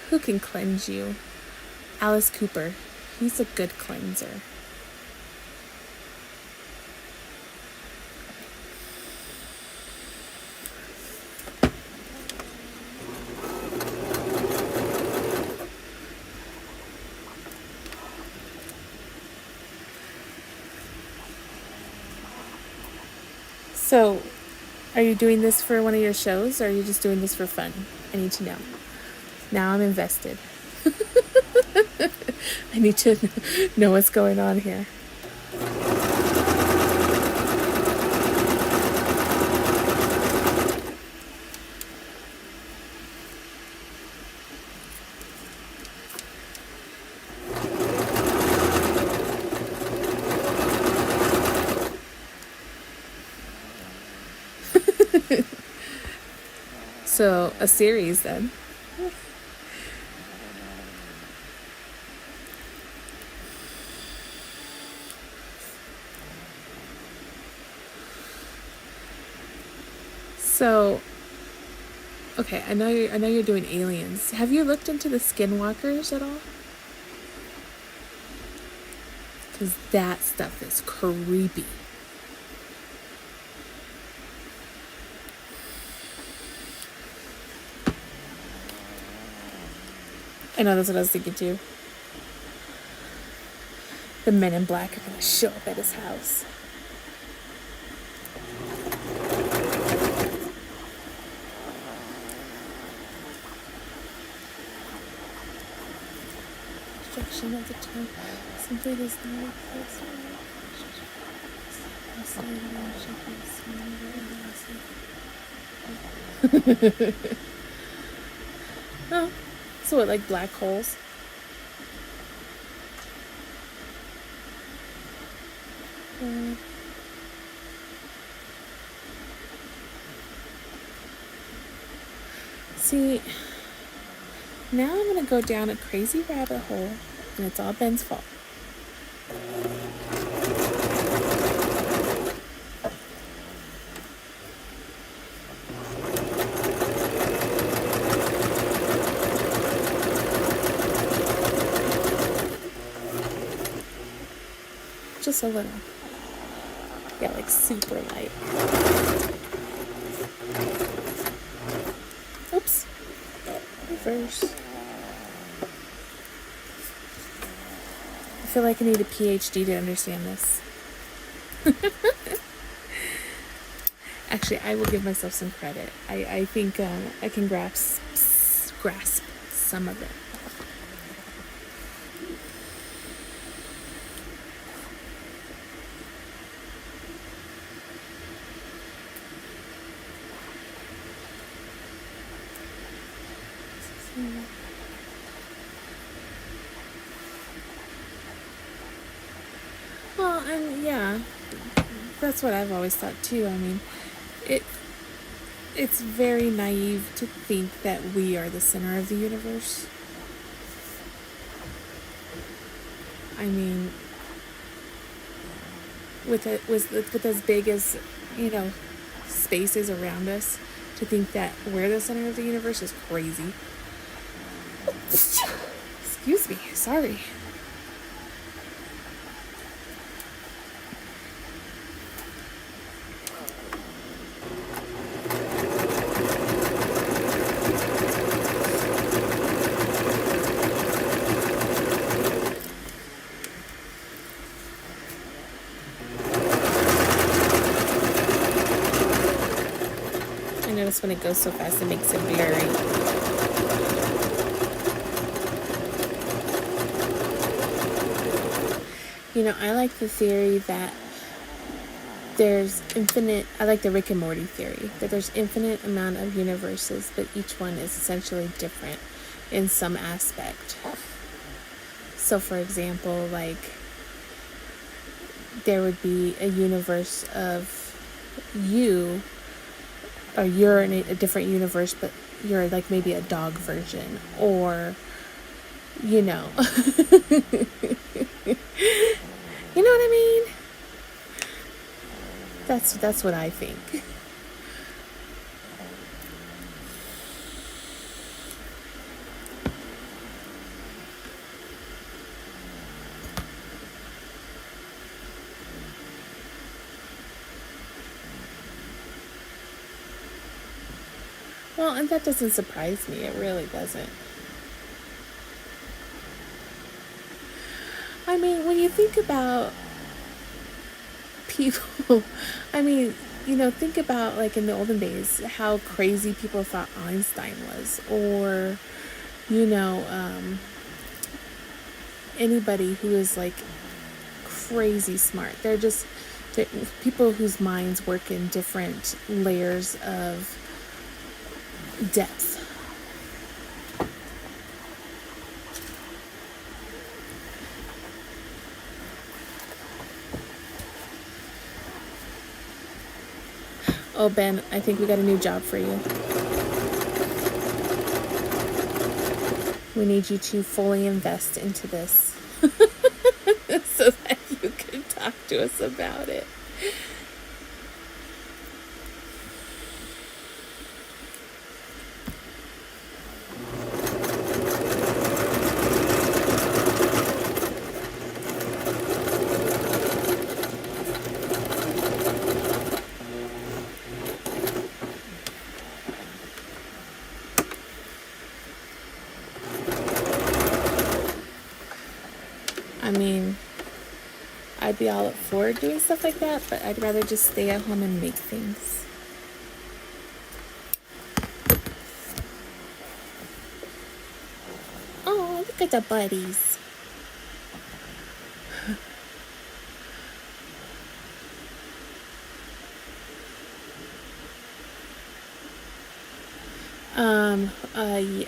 who can cleanse you? Alice Cooper. He's a good cleanser. So, are you doing this for one of your shows, or are you just doing this for fun? I need to know. Now I'm invested. I need to know what's going on here. So, a series then. So, okay, I know you're doing aliens. Have you looked into the skinwalkers at all? Because that stuff is creepy. I know, that's what I was thinking too. The men in black are gonna show up at his house. Destruction of the town simply does not exist. Oh, so what, like black holes? See, now I'm gonna go down a crazy rabbit hole, and it's all Ben's fault. Just a little. Yeah, like super light. Oops. Reverse. I feel like I need a PhD to understand this. Actually, I will give myself some credit. I think I can grasp some of it. that's what I've always thought too. I mean, it it's very naive to think that we are the center of the universe. I mean, with as big as, you know, space is around us, to think that we're the center of the universe is crazy. Excuse me, sorry. I notice when it goes so fast, it makes it blurry. You know, I like the theory that there's infinite, I like the Rick and Morty theory, that there's infinite amount of universes, but each one is essentially different in some aspect. So for example, like, there would be a universe of you, or you're in a different universe, but you're like maybe a dog version, or, you know. You know what I mean? That's what I think. Well, and that doesn't surprise me. It really doesn't. I mean, when you think about people, I mean, you know, think about like in the olden days how crazy people thought Einstein was, or, you know, anybody who is like crazy smart. They're people whose minds work in different layers of depth. Oh, Ben, I think we got a new job for you. We need you to fully invest into this so that you can talk to us about it. I mean, I'd be all up for doing stuff like that, but I'd rather just stay at home and make things. Oh, look at the buddies.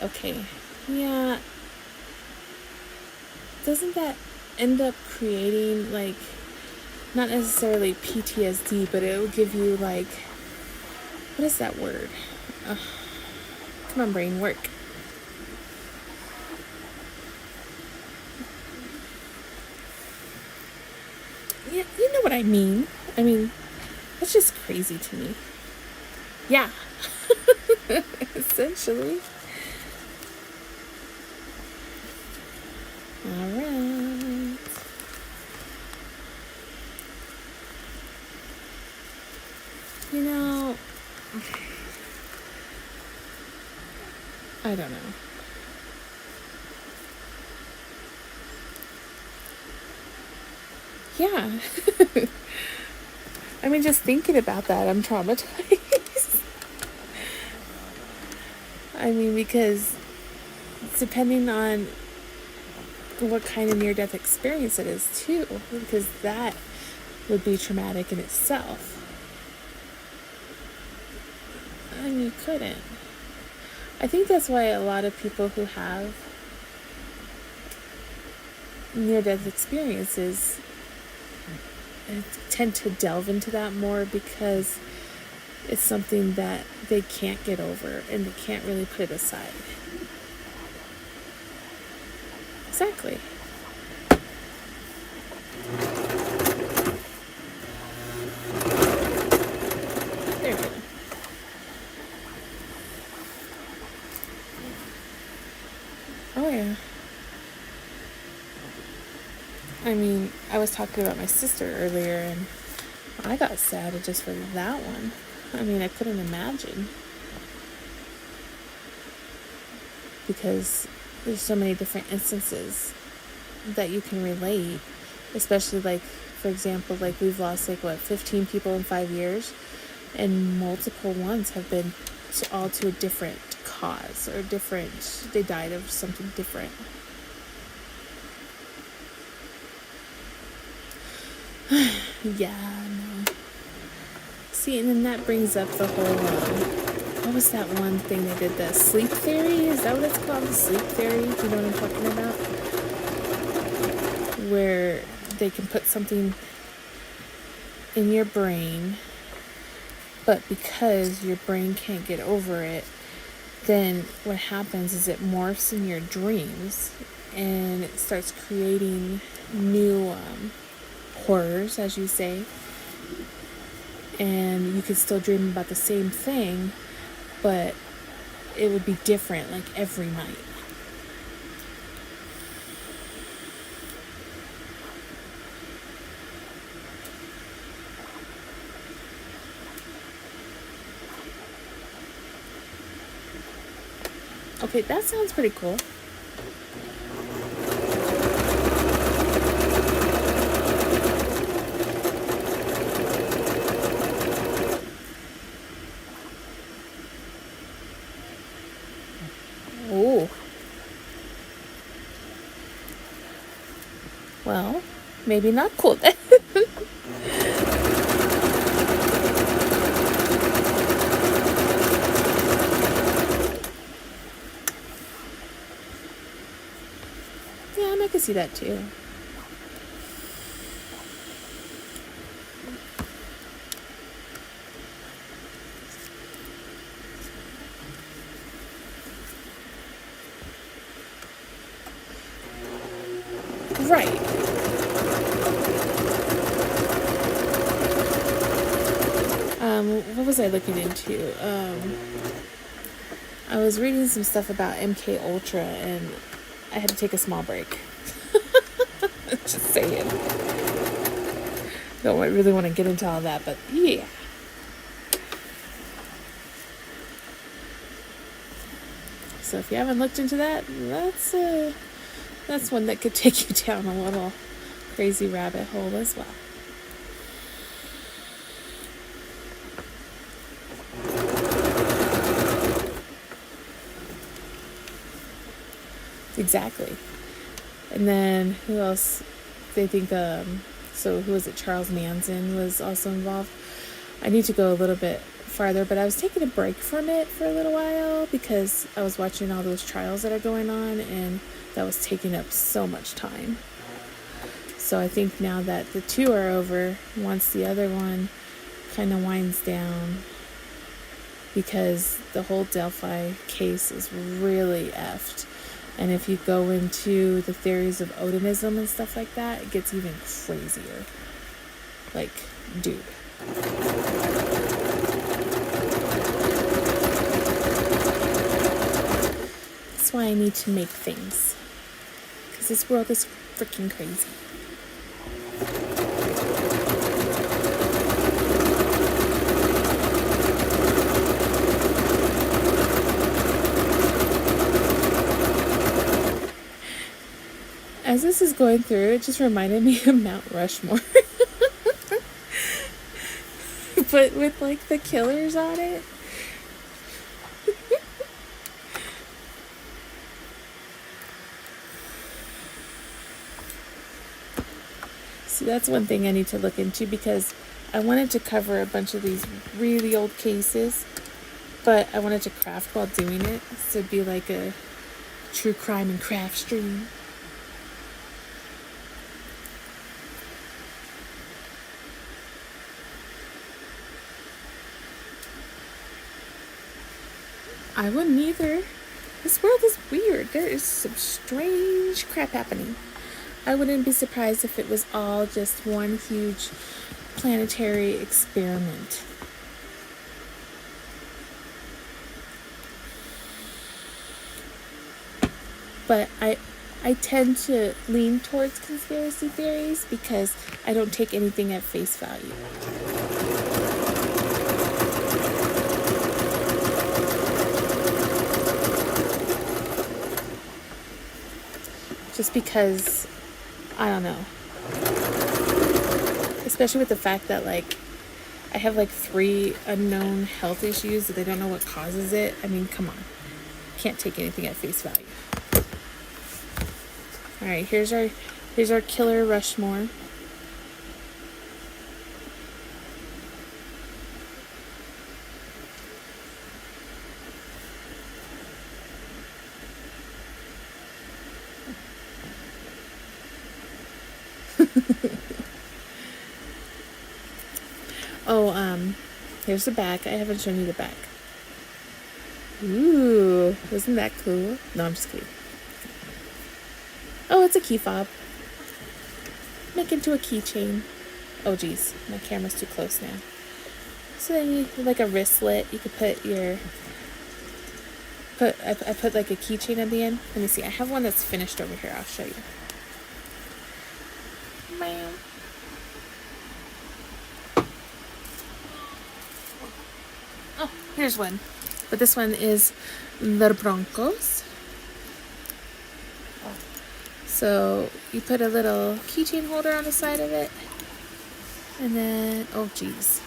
Okay. Yeah. Doesn't that end up creating, like, not necessarily PTSD, but it will give you, like, what is that word? Come on, brain, work. Yeah, you know what I mean. I mean, that's just crazy to me. Yeah. Essentially. Alright. You know, I don't know. Yeah. I mean, just thinking about that, I'm traumatized. I mean, because depending on what kind of near-death experience it is, too, because that would be traumatic in itself. And you couldn't. I think that's why a lot of people who have near-death experiences tend to delve into that more because it's something that they can't get over and they can't really put it aside. Exactly. There we go. Oh yeah. I mean, I was talking about my sister earlier, and I got sad just for that one. I mean, I couldn't imagine. Because there's so many different instances that you can relate. Especially, like, for example, like, we've lost, 15 people in 5 years. And multiple ones have been all to a different cause or they died of something different. Yeah, no. See, and then that brings up the whole, what was that one thing they did? The sleep theory? Is that what it's called? The sleep theory? Do you know what I'm talking about? Where they can put something in your brain, but because your brain can't get over it, then what happens is it morphs in your dreams and it starts creating new horrors, as you say, and you could still dream about the same thing, but it would be different, like, every night. Okay, that sounds pretty cool. Oh. Well, maybe not cool then. Yeah, I could see that too. Right. What was I looking into? I was reading some stuff about MK Ultra, and I had to take a small break. Just saying. Don't really want to get into all that, but yeah. So if you haven't looked into that, that's one that could take you down a little crazy rabbit hole as well. Exactly. And then who else? They think, so who was it? Charles Manson was also involved. I need to go a little bit farther, but I was taking a break from it for a little while because I was watching all those trials that are going on, and that was taking up so much time. So I think now that the two are over, once the other one kind of winds down, because the whole Delphi case is really effed. And if you go into the theories of Odinism and stuff like that, it gets even crazier. Like, dude. That's why I need to make things. Because this world is freaking crazy. As this is going through, it just reminded me of Mount Rushmore. But with, like, the killers on it. See, that's one thing I need to look into, because I wanted to cover a bunch of these really old cases, but I wanted to craft while doing it. So it'd be like a true crime and craft stream. I wouldn't either. This world is weird. There is some strange crap happening. I wouldn't be surprised if it was all just one huge planetary experiment. But I tend to lean towards conspiracy theories because I don't take anything at face value. Just because, I don't know. Especially with the fact that, like, I have like 3 unknown health issues that they don't know what causes it. I mean, come on. Can't take anything at face value. Alright, here's our killer Rushmore. Here's the back. I haven't shown you the back. Ooh, isn't that cool? No, I'm just kidding. Oh, it's a key fob. Make into a keychain. Oh, geez, my camera's too close now. So then you like a wristlet. You could put your I put like a keychain at the end. Let me see. I have one that's finished over here. I'll show you. Bam. Oh, here's one. But this one is the Broncos. So you put a little keychain holder on the side of it. And then, oh geez.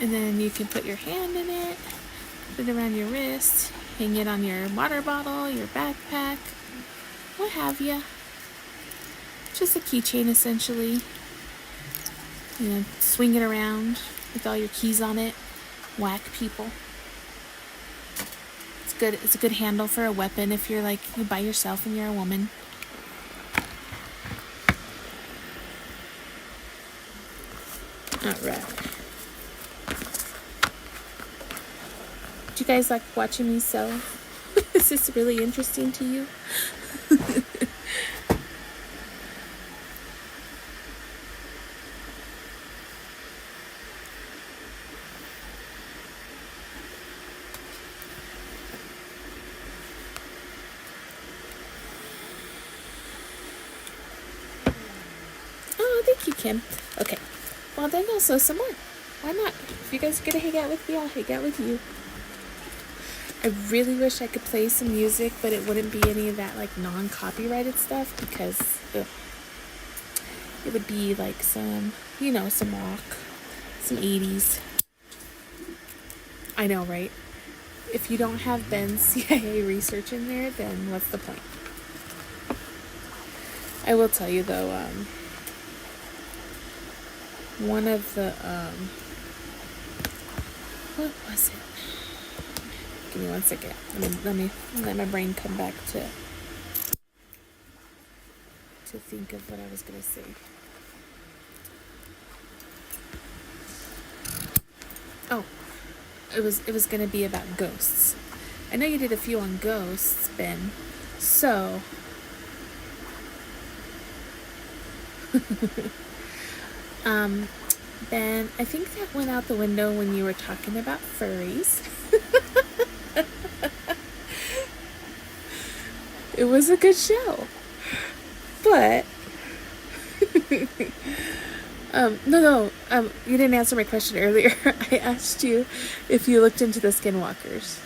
And then you can put your hand in it, put it around your wrist, hang it on your water bottle, your backpack, what have you. Just a keychain essentially. You know, swing it around with all your keys on it. Whack people. It's good. It's a good handle for a weapon if you're like you by yourself and you're a woman. Alright. Do you guys like watching me sew? Is this really interesting to you? Oh, thank you, Kim. Okay. Well, then I'll sew some more. Why not? If you guys are going to hang out with me, I'll hang out with you. I really wish I could play some music, but it wouldn't be any of that, like, non-copyrighted stuff, because it would be, like, some, you know, some rock, some 80s. I know, right? If you don't have Ben's CIA research in there, then what's the point? I will tell you, though, one of the, what was it? Give me 1 second. Let me let my brain come back to think of what I was gonna say. Oh, it was gonna be about ghosts. I know you did a few on ghosts, Ben. So Ben, I think that went out the window when you were talking about furries. It was a good show. But no, you didn't answer my question earlier. I asked you if you looked into the skinwalkers.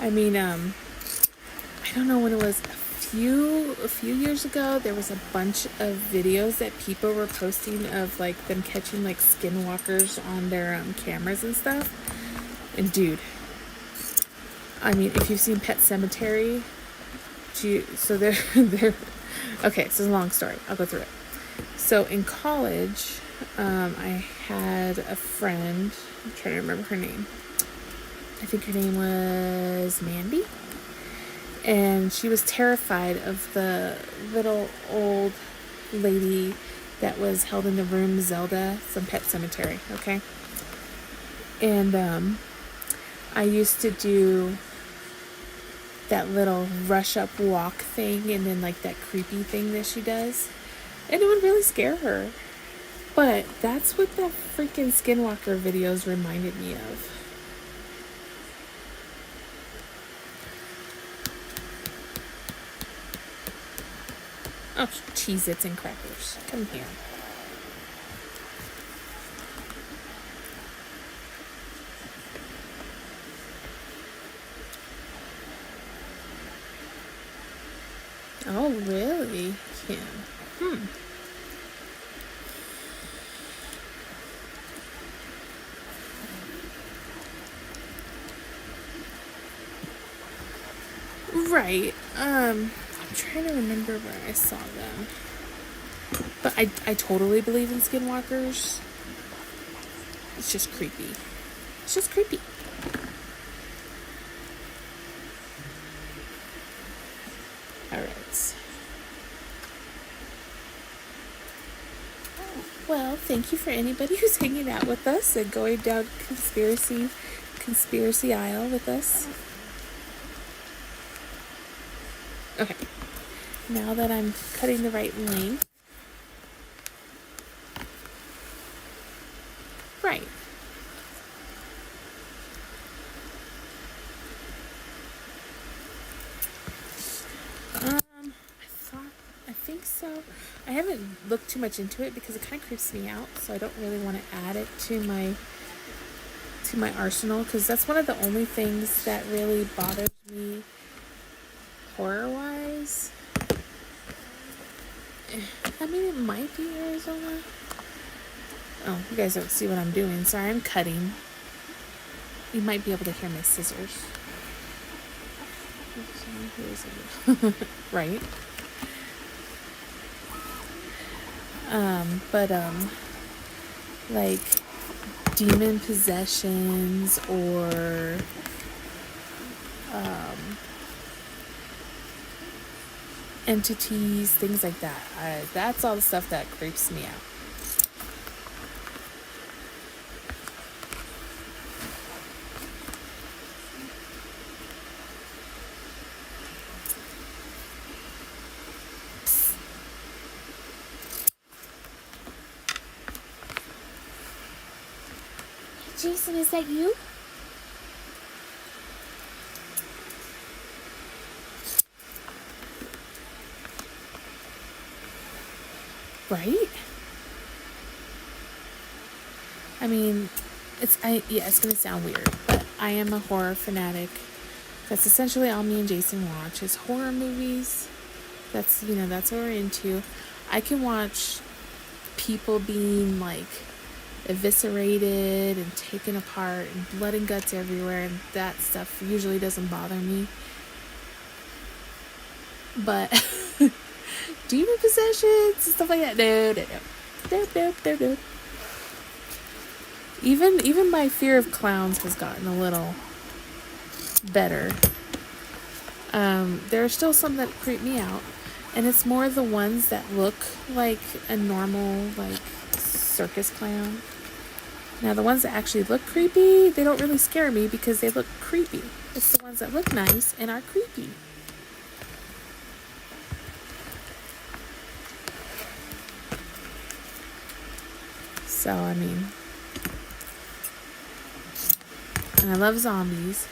I mean, I don't know when it was, a few years ago, there was a bunch of videos that people were posting of like them catching like skinwalkers on their cameras and stuff. And dude, I mean, if you've seen Pet Sematary, so they're okay, so it's a long story. I'll go through it. So in college, I had a friend, I'm trying to remember her name. I think her name was Mandy. And she was terrified of the little old lady that was held in the room, Zelda, from Pet Cemetery, okay? And I used to do that little rush up walk thing and then like that creepy thing that she does. And it would really scare her. But that's what the freaking Skinwalker videos reminded me of. Oh, Cheez-Its and crackers. Come here. Oh, really, Kim? Right. I'm trying to remember where I saw them. But I totally believe in skinwalkers. It's just creepy. It's just creepy. Alright. Well, thank you for anybody who's hanging out with us and going down conspiracy aisle with us. Okay. Now that I'm cutting the right length. Right. I think so. I haven't looked too much into it because it kind of creeps me out, so I don't really want to add it to my arsenal, because that's one of the only things that really bothers me horror-wise. I mean, it might be Arizona. Oh, you guys don't see what I'm doing. Sorry, I'm cutting. You might be able to hear my scissors. Right? Like demon possessions or entities, things like that. That's all the stuff that creeps me out. Jason, is that you? Right? I mean, it's gonna sound weird, but I am a horror fanatic. That's essentially all me and Jason watch is horror movies. That's what we're into. I can watch people being like eviscerated and taken apart and blood and guts everywhere, and that stuff usually doesn't bother me. But demon possessions and stuff like that, no. Even my fear of clowns has gotten a little better. There are still some that creep me out, and it's more the ones that look like a normal like circus clown. Now the ones that actually look creepy, they don't really scare me because they look creepy. It's the ones that look nice and are creepy. So, I mean, and I love zombies.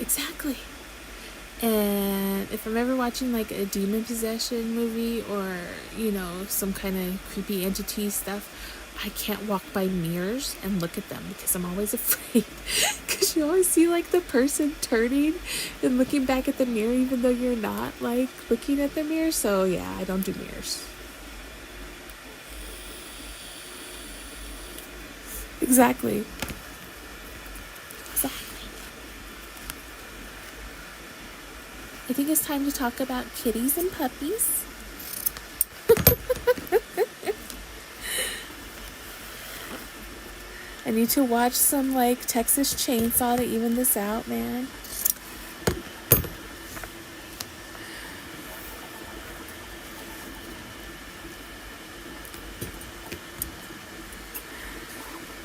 Exactly. And if I'm ever watching like a demon possession movie or, some kind of creepy entity stuff, I can't walk by mirrors and look at them because I'm always afraid. Because you always see like the person turning and looking back at the mirror even though you're not like looking at the mirror. So yeah, I don't do mirrors. Exactly. I think it's time to talk about kitties and puppies. need to watch some like Texas Chainsaw to even this out, man.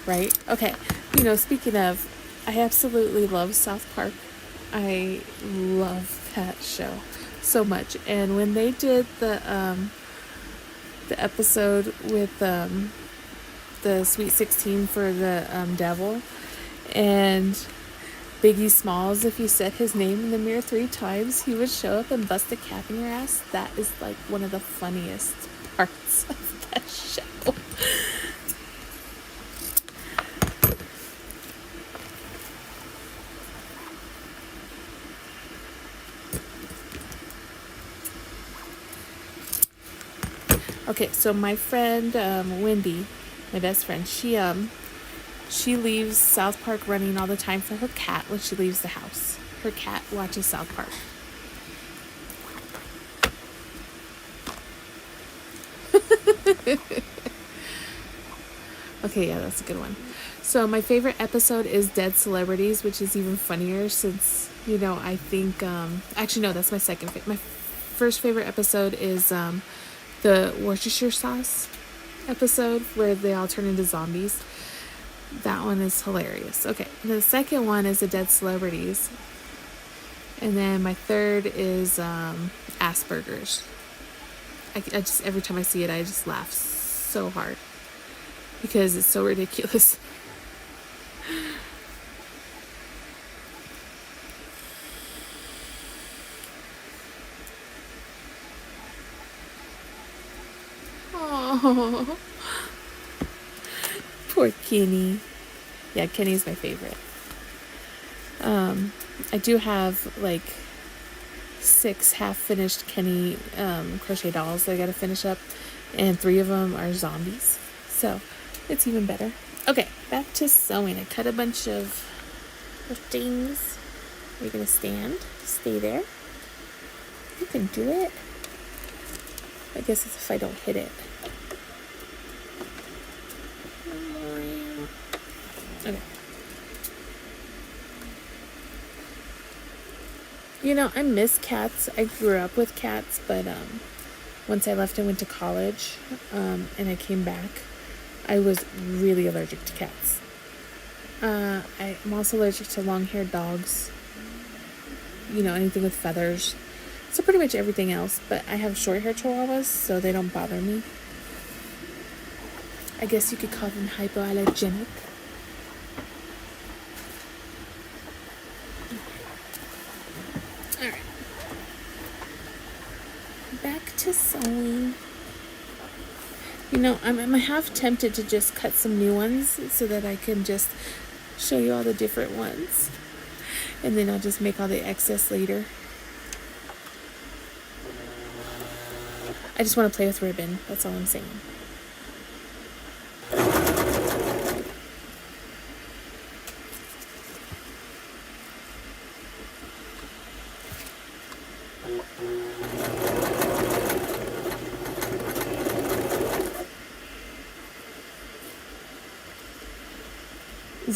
Right? Okay. Speaking of, I absolutely love South Park. I love that show so much. And when they did the episode with the Sweet 16 for the devil, and Biggie Smalls, if you said his name in the mirror 3 times, he would show up and bust a cap in your ass. That is like one of the funniest parts of that show. Okay, so my friend Wendy, my best friend, she leaves South Park running all the time for her cat when she leaves the house. Her cat watches South Park. Okay, yeah, that's a good one. So my favorite episode is Dead Celebrities, which is even funnier since, I think, actually no, that's my second favorite. My first favorite episode is the Worcestershire sauce episode where they all turn into zombies. That one is hilarious. Okay, the second one is the Dead Celebrities. And then my third is Asperger's. I just, every time I see it, I just laugh so hard because it's so ridiculous. Oh, poor Kenny. Yeah, Kenny's my favorite. I do have like 6 half-finished Kenny crochet dolls that I gotta finish up, and 3 of them are zombies, so it's even better. Okay, back to sewing. I cut a bunch of things. Are you gonna stand? Stay there. You can do it. I guess it's if I don't hit it. Okay. I miss cats. I grew up with cats, but once I left and went to college, and I came back, I was really allergic to cats. I'm also allergic to long-haired dogs. Anything with feathers. So pretty much everything else, but I have short-haired chihuahuas, so they don't bother me. I guess you could call them hypoallergenic. Alright. Back to sewing. I'm half tempted to just cut some new ones so that I can just show you all the different ones. And then I'll just make all the excess later. I just want to play with ribbon. That's all I'm saying.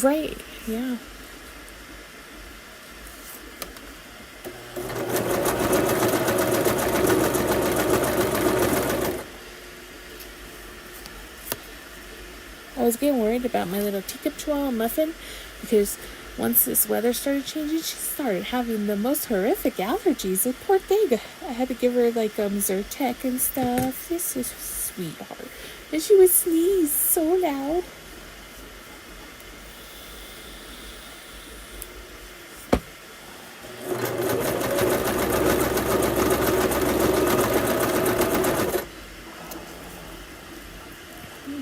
Right, yeah. I was getting worried about my little teacup chihuahua Muffin because once this weather started changing, she started having the most horrific allergies. The poor thing. I had to give her like Zyrtec and stuff. This is sweetheart. And she would sneeze so loud.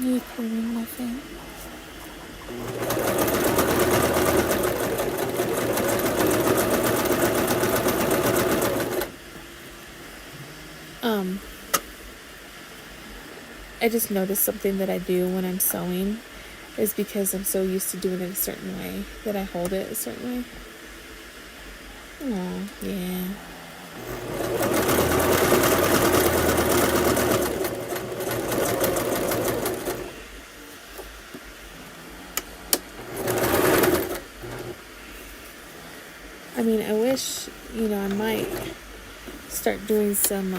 You purring Muffin. I just noticed something that I do when I'm sewing is because I'm so used to doing it a certain way that I hold it a certain way. Oh, yeah. start doing some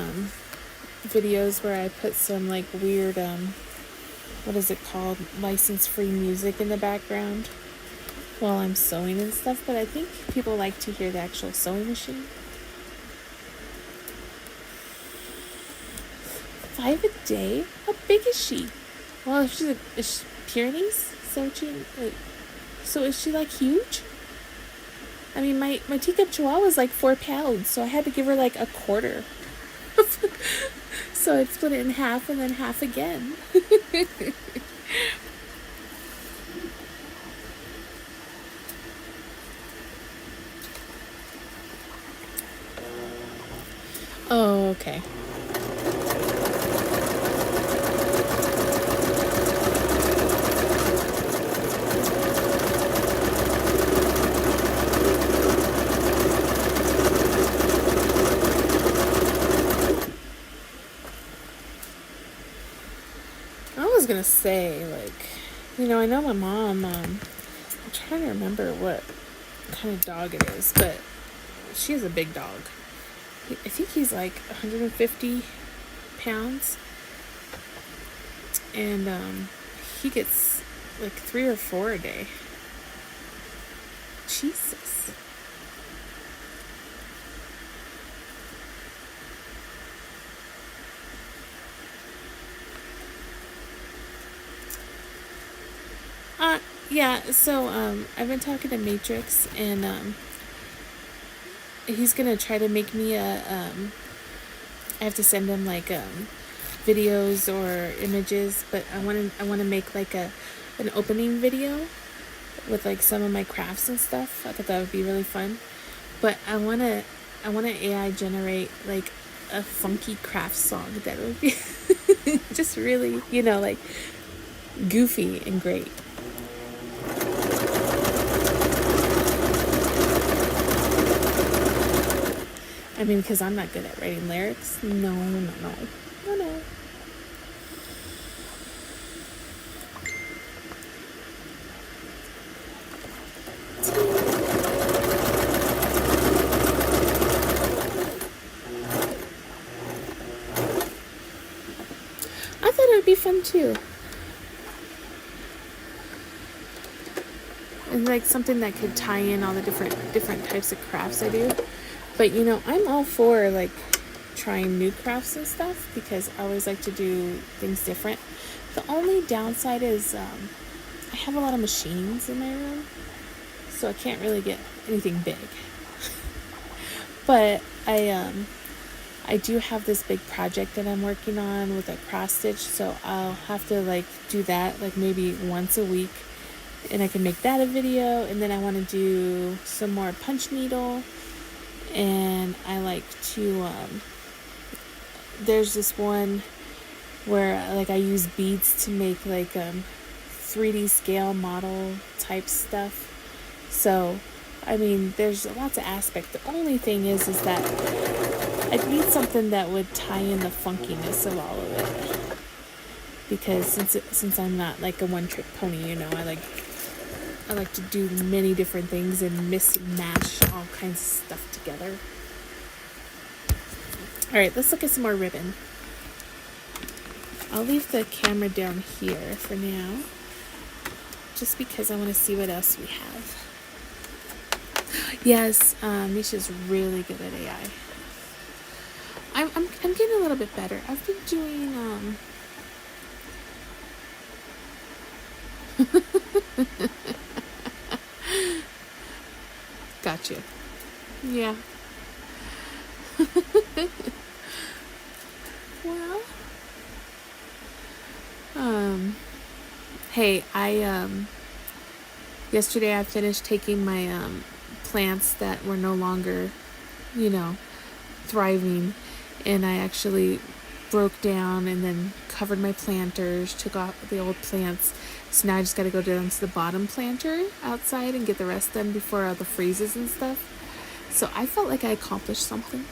videos where I put some like weird what is it called, license-free music in the background while I'm sewing and stuff. But I think people like to hear the actual sewing machine. 5 a day? How big is she? Well, if she's is she Pyrenees, so is she like huge? I mean, my teacup chihuahua is like 4 pounds, so I had to give her like a quarter. So I'd split it in half and then half again. Oh, okay. I was gonna say, like, I know my mom, I'm trying to remember what kind of dog it is, but she has a big dog. I think he's like 150 pounds, and he gets like 3 or 4 a day. Jesus. Yeah, so I've been talking to Matrix, and he's gonna try to make me I have to send him like videos or images, but I want to make like an opening video with like some of my crafts and stuff. I thought that would be really fun. But I want to AI generate like a funky craft song that would be just really, like goofy and great. I mean, because I'm not good at writing lyrics. No. I thought it would be fun too. And like something that could tie in all the different types of crafts I do. But I'm all for like trying new crafts and stuff because I always like to do things different. The only downside is I have a lot of machines in my room, so I can't really get anything big. But I do have this big project that I'm working on with a cross stitch, so I'll have to like do that like maybe once a week, and I can make that a video. And then I want to do some more punch needle. And I like to there's this one where like I use beads to make like 3D scale model type stuff. So I mean, there's lots of aspects. The only thing is that I need something that would tie in the funkiness of all of it, because since I'm not like a one-trick pony, I like to do many different things and mix and mash all kinds of stuff together. Alright, let's look at some more ribbon. I'll leave the camera down here for now, just because I want to see what else we have. Yes, Misha's really good at AI. I'm getting a little bit better. I've been doing Gotcha. Yeah. Well, hey, yesterday I finished taking my plants that were no longer, thriving, and I actually broke down and then covered my planters, took off the old plants. So now I just got to go down to the bottom planter outside and get the rest done before all the freezes and stuff. So I felt like I accomplished something.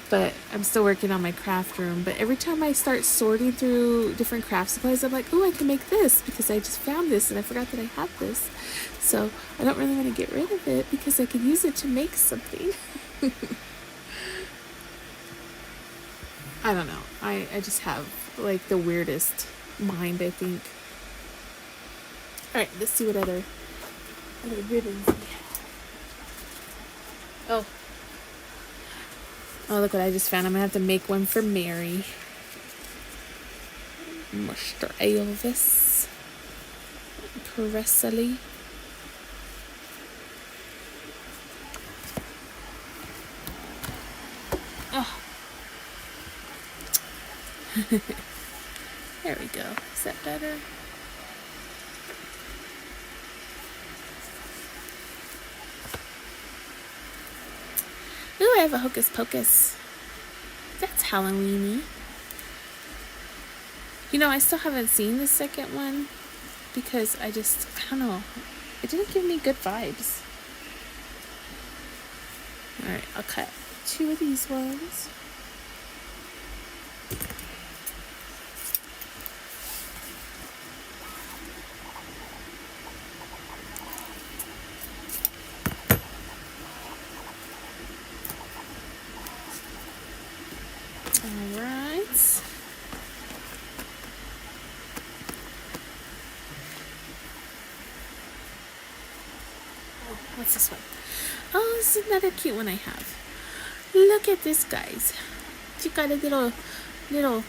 But I'm still working on my craft room. But every time I start sorting through different craft supplies, I'm like, oh, I can make this because I just found this and I forgot that I had this. So I don't really want to get rid of it because I could use it to make something. I don't know. I just have like the weirdest mind, I think. Alright, let's see what other ribbons we have. Oh. Oh, look what I just found. I'm gonna have to make one for Mary. Mr. Elvis Presley. Oh. There we go. Is that better? Ooh, I have a Hocus Pocus. That's Halloween-y. You know, I still haven't seen the second one because I don't know. It didn't give me good vibes. Alright, I'll cut 2 of these ones. Alright. What's this one? Oh, this is another cute one I have. Look at this, guys. You got a little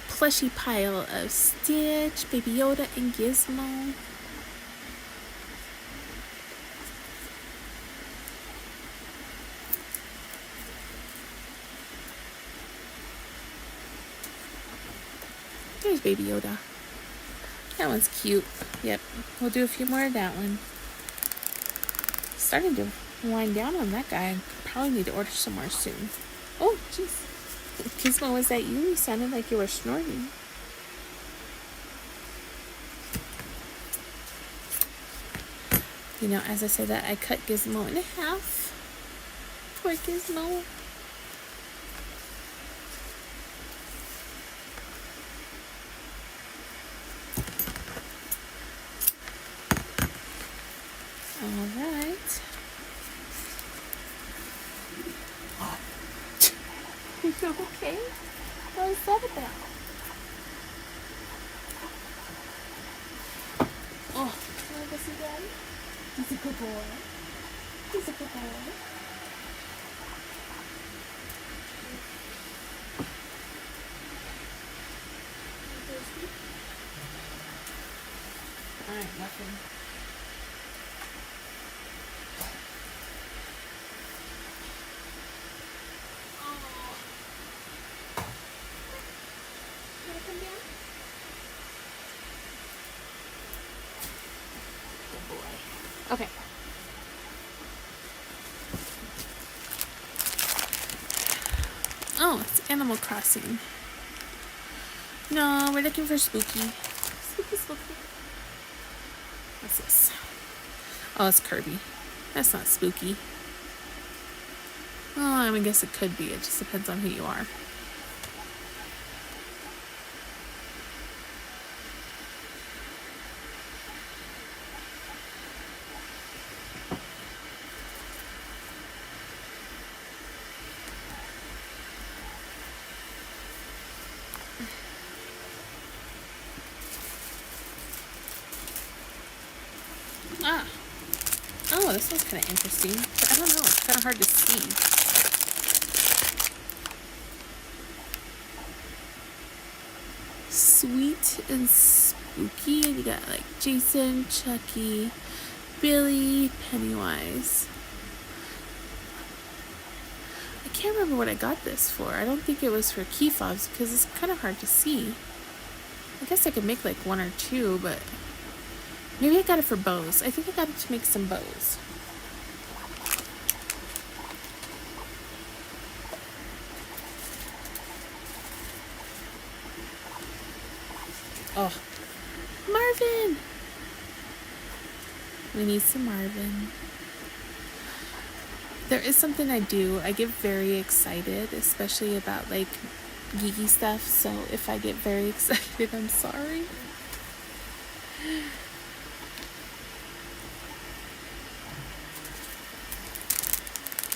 plushy pile of Stitch, Baby Yoda, and Gizmo. There's Baby Yoda. That one's cute. Yep, we'll do a few more of that one. Starting to wind down on that guy. Probably need to order some more soon. Oh, jeez. Gizmo, was that you? You sounded like you were snorting. You know, as I said that, I cut Gizmo in half. Poor Gizmo. Alright. You okay? What was that about? Oh, want to go see Daddy? He's a good boy. He's a good boy. Alright, nothing. Okay. Oh, it's Animal Crossing. No, we're looking for Spooky. Spooky. What's this? Oh, it's Kirby. That's not Spooky. Oh, I guess it could be. It just depends on who you are. Ah. Oh, this one's kind of interesting. But I don't know. It's kind of hard to see. Sweet and spooky. And you got like Jason, Chucky, Billy, Pennywise. I can't remember what I got this for. I don't think it was for key fobs because it's kind of hard to see. I guess I could make like 1 or 2, but maybe I got it for bows. I think I got it to make some bows. Oh, Marvin! We need some Marvin. There is something I do. I get very excited, especially about like geeky stuff. So if I get very excited, I'm sorry.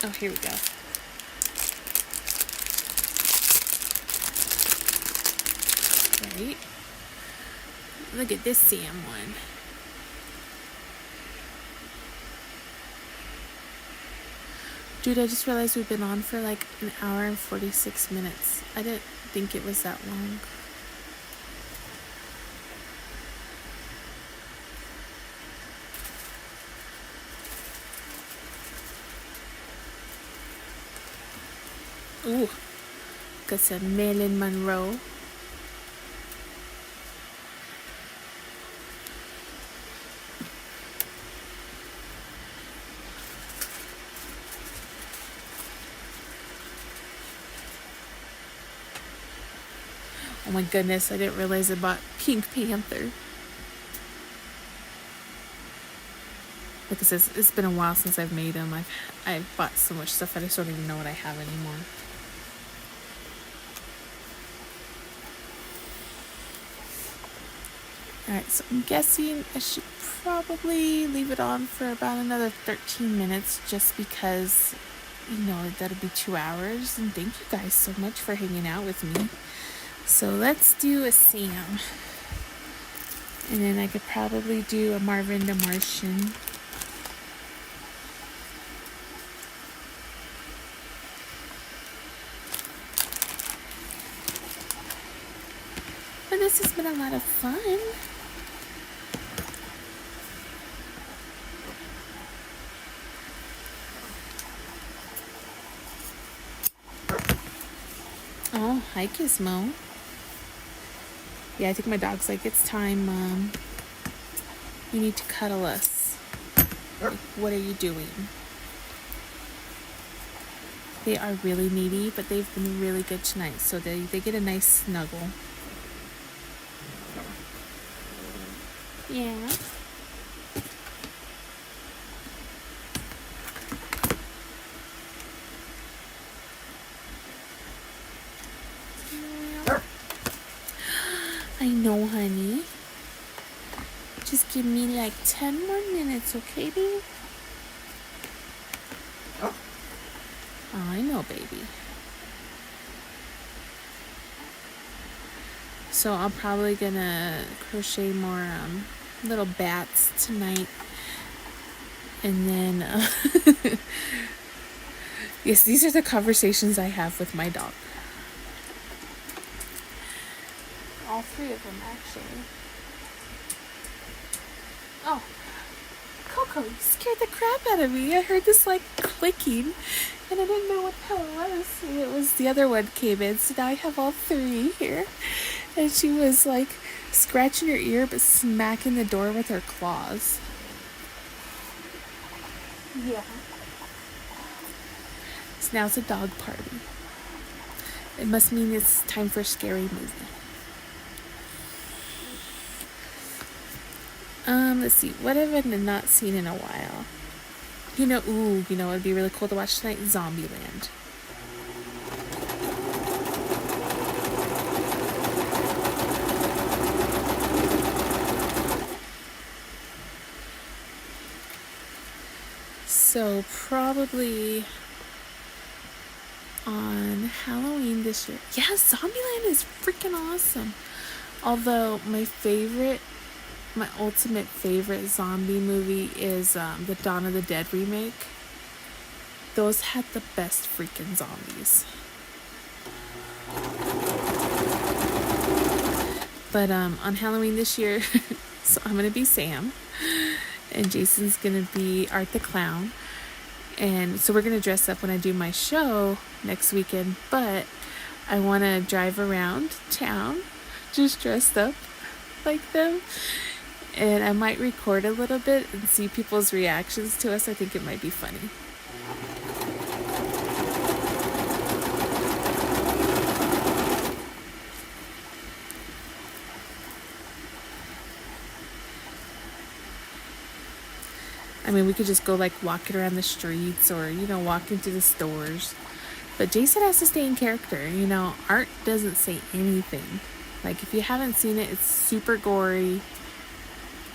Oh, here we go. right? Look at this Sam one. Dude, I just realized we've been on for like an hour and 46 minutes. I didn't think it was that long. Ooh, got some Marilyn Monroe. Oh my goodness, I didn't realize I bought Pink Panther. Like I said, it's been a while since I've made them. I've bought so much stuff that I just don't even know what I have anymore. Alright, so I'm guessing I should probably leave it on for about another 13 minutes just because, that'll be 2 hours. And thank you guys so much for hanging out with me. So let's do a Sam. And then I could probably do a Marvin the Martian. But this has been a lot of fun. Oh, hi Gizmo. Yeah, I think my dog's like, it's time, Mom. You need to cuddle us. Like, what are you doing? They are really needy, but they've been really good tonight. So they get a nice snuggle. Yeah. I know, honey. Just give me like 10 more minutes, okay, baby? Oh, I know, baby. So I'm probably gonna crochet more little bats tonight. And then, yes, these are the conversations I have with my dog. All 3 of them, actually. Oh, Coco, you scared the crap out of me. I heard this like clicking, and I didn't know what the hell it was. And it was the other one came in, so now I have all 3 here. And she was like scratching her ear, but smacking the door with her claws. Yeah. So now it's a dog party. It must mean it's time for a scary movie. Let's see. What have I not seen in a while? It'd be really cool to watch tonight. Zombieland. So probably on Halloween this year. Yeah, Zombieland is freaking awesome. Although my ultimate favorite zombie movie is the Dawn of the Dead remake. Those had the best freaking zombies. But on Halloween this year, so I'm going to be Sam. And Jason's going to be Art the Clown. And so we're going to dress up when I do my show next weekend. But I want to drive around town just dressed up like them. And I might record a little bit and see people's reactions to us. I think it might be funny. I mean, we could just go like walking around the streets or, walking through the stores. But Jason has to stay in character. Art doesn't say anything. Like, if you haven't seen it, it's super gory.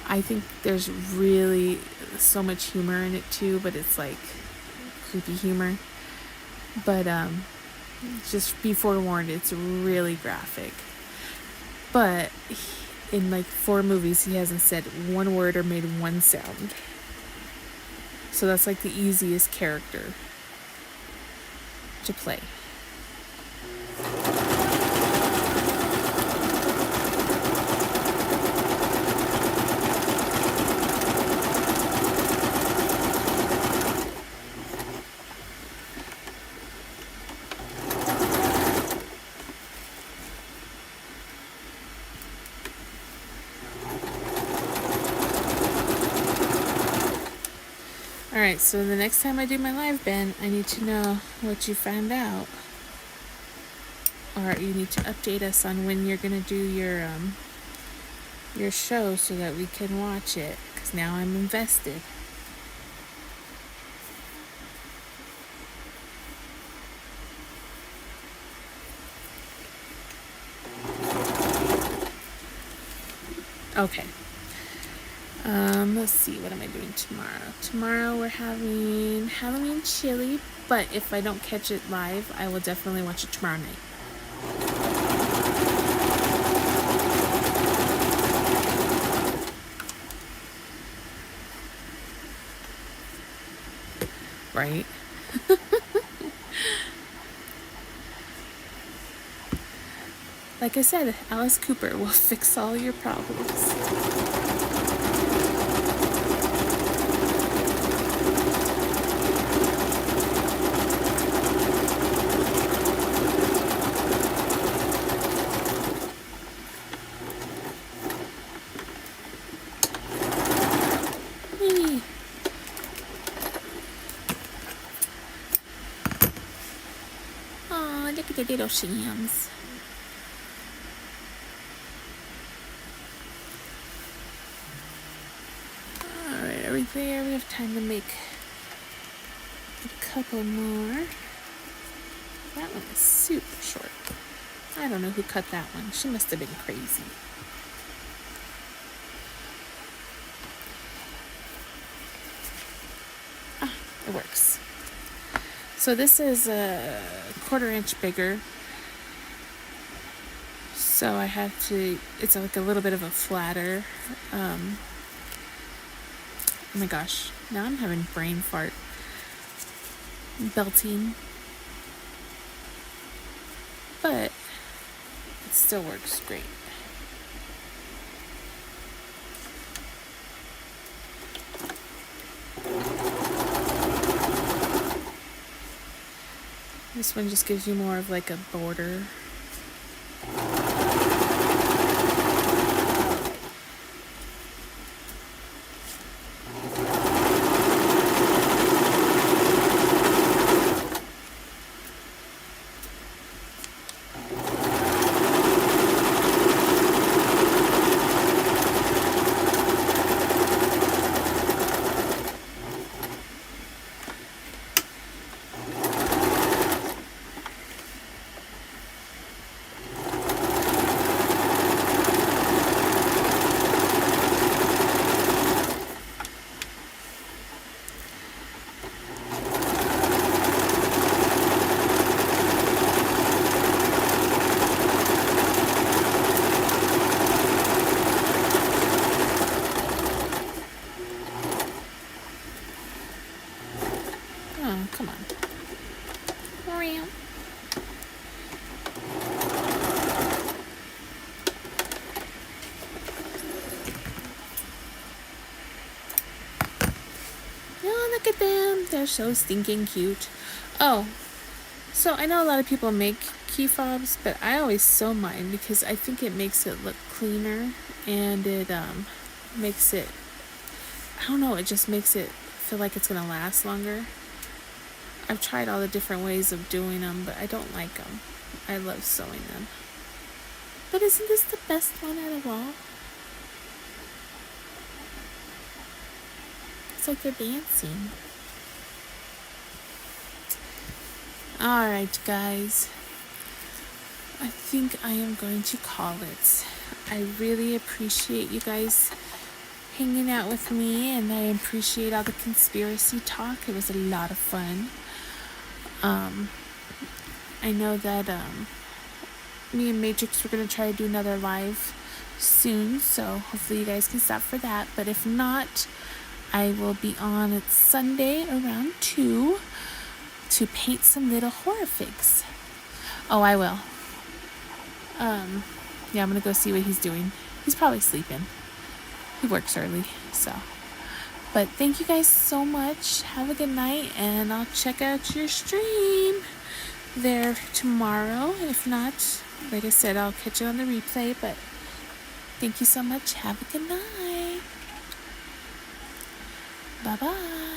I think there's really so much humor in it too, but it's like creepy humor. But just be forewarned, it's really graphic. But in like 4 movies, he hasn't said one word or made one sound. So that's like the easiest character to play. Alright, so the next time I do my live, Ben, I need to know what you found out. Or you need to update us on when you're going to do your show so that we can watch it. Because now I'm invested. Okay. Let's see, what am I doing tomorrow? Tomorrow we're having Halloween chili, but if I don't catch it live, I will definitely watch it tomorrow night. Right? Like I said, Alice Cooper will fix all your problems. Oh, look at the little shams. Alright, are we there? We have time to make a couple more. That one is super short. I don't know who cut that one. She must have been crazy. Ah, it works. So this is a 1/4 inch bigger. So I have to, it's like a little bit of a flatter. Oh my gosh, now I'm having brain fart. Belting. But it still works great. This one just gives you more of like a border. Come on. Oh, look at them. They're so stinking cute. Oh, so I know a lot of people make key fobs, but I always sew mine because I think it makes it look cleaner, and it makes it, I don't know, it just makes it feel like it's gonna last longer. I've tried all the different ways of doing them, but I don't like them. I love sewing them. But isn't this the best one out of all? It's like they're dancing. Alright, guys. I think I am going to call it. I really appreciate you guys hanging out with me, and I appreciate all the conspiracy talk. It was a lot of fun. I know that me and Matrix, we're going to try to do another live soon, so hopefully you guys can stop for that. But if not, I will be on Sunday around 2 to paint some little horror figs. Oh, I will. Yeah, I'm going to go see what he's doing. He's probably sleeping. He works early, so. But thank you guys so much. Have a good night, and I'll check out your stream there tomorrow. If not, like I said, I'll catch you on the replay. But thank you so much. Have a good night. Bye-bye.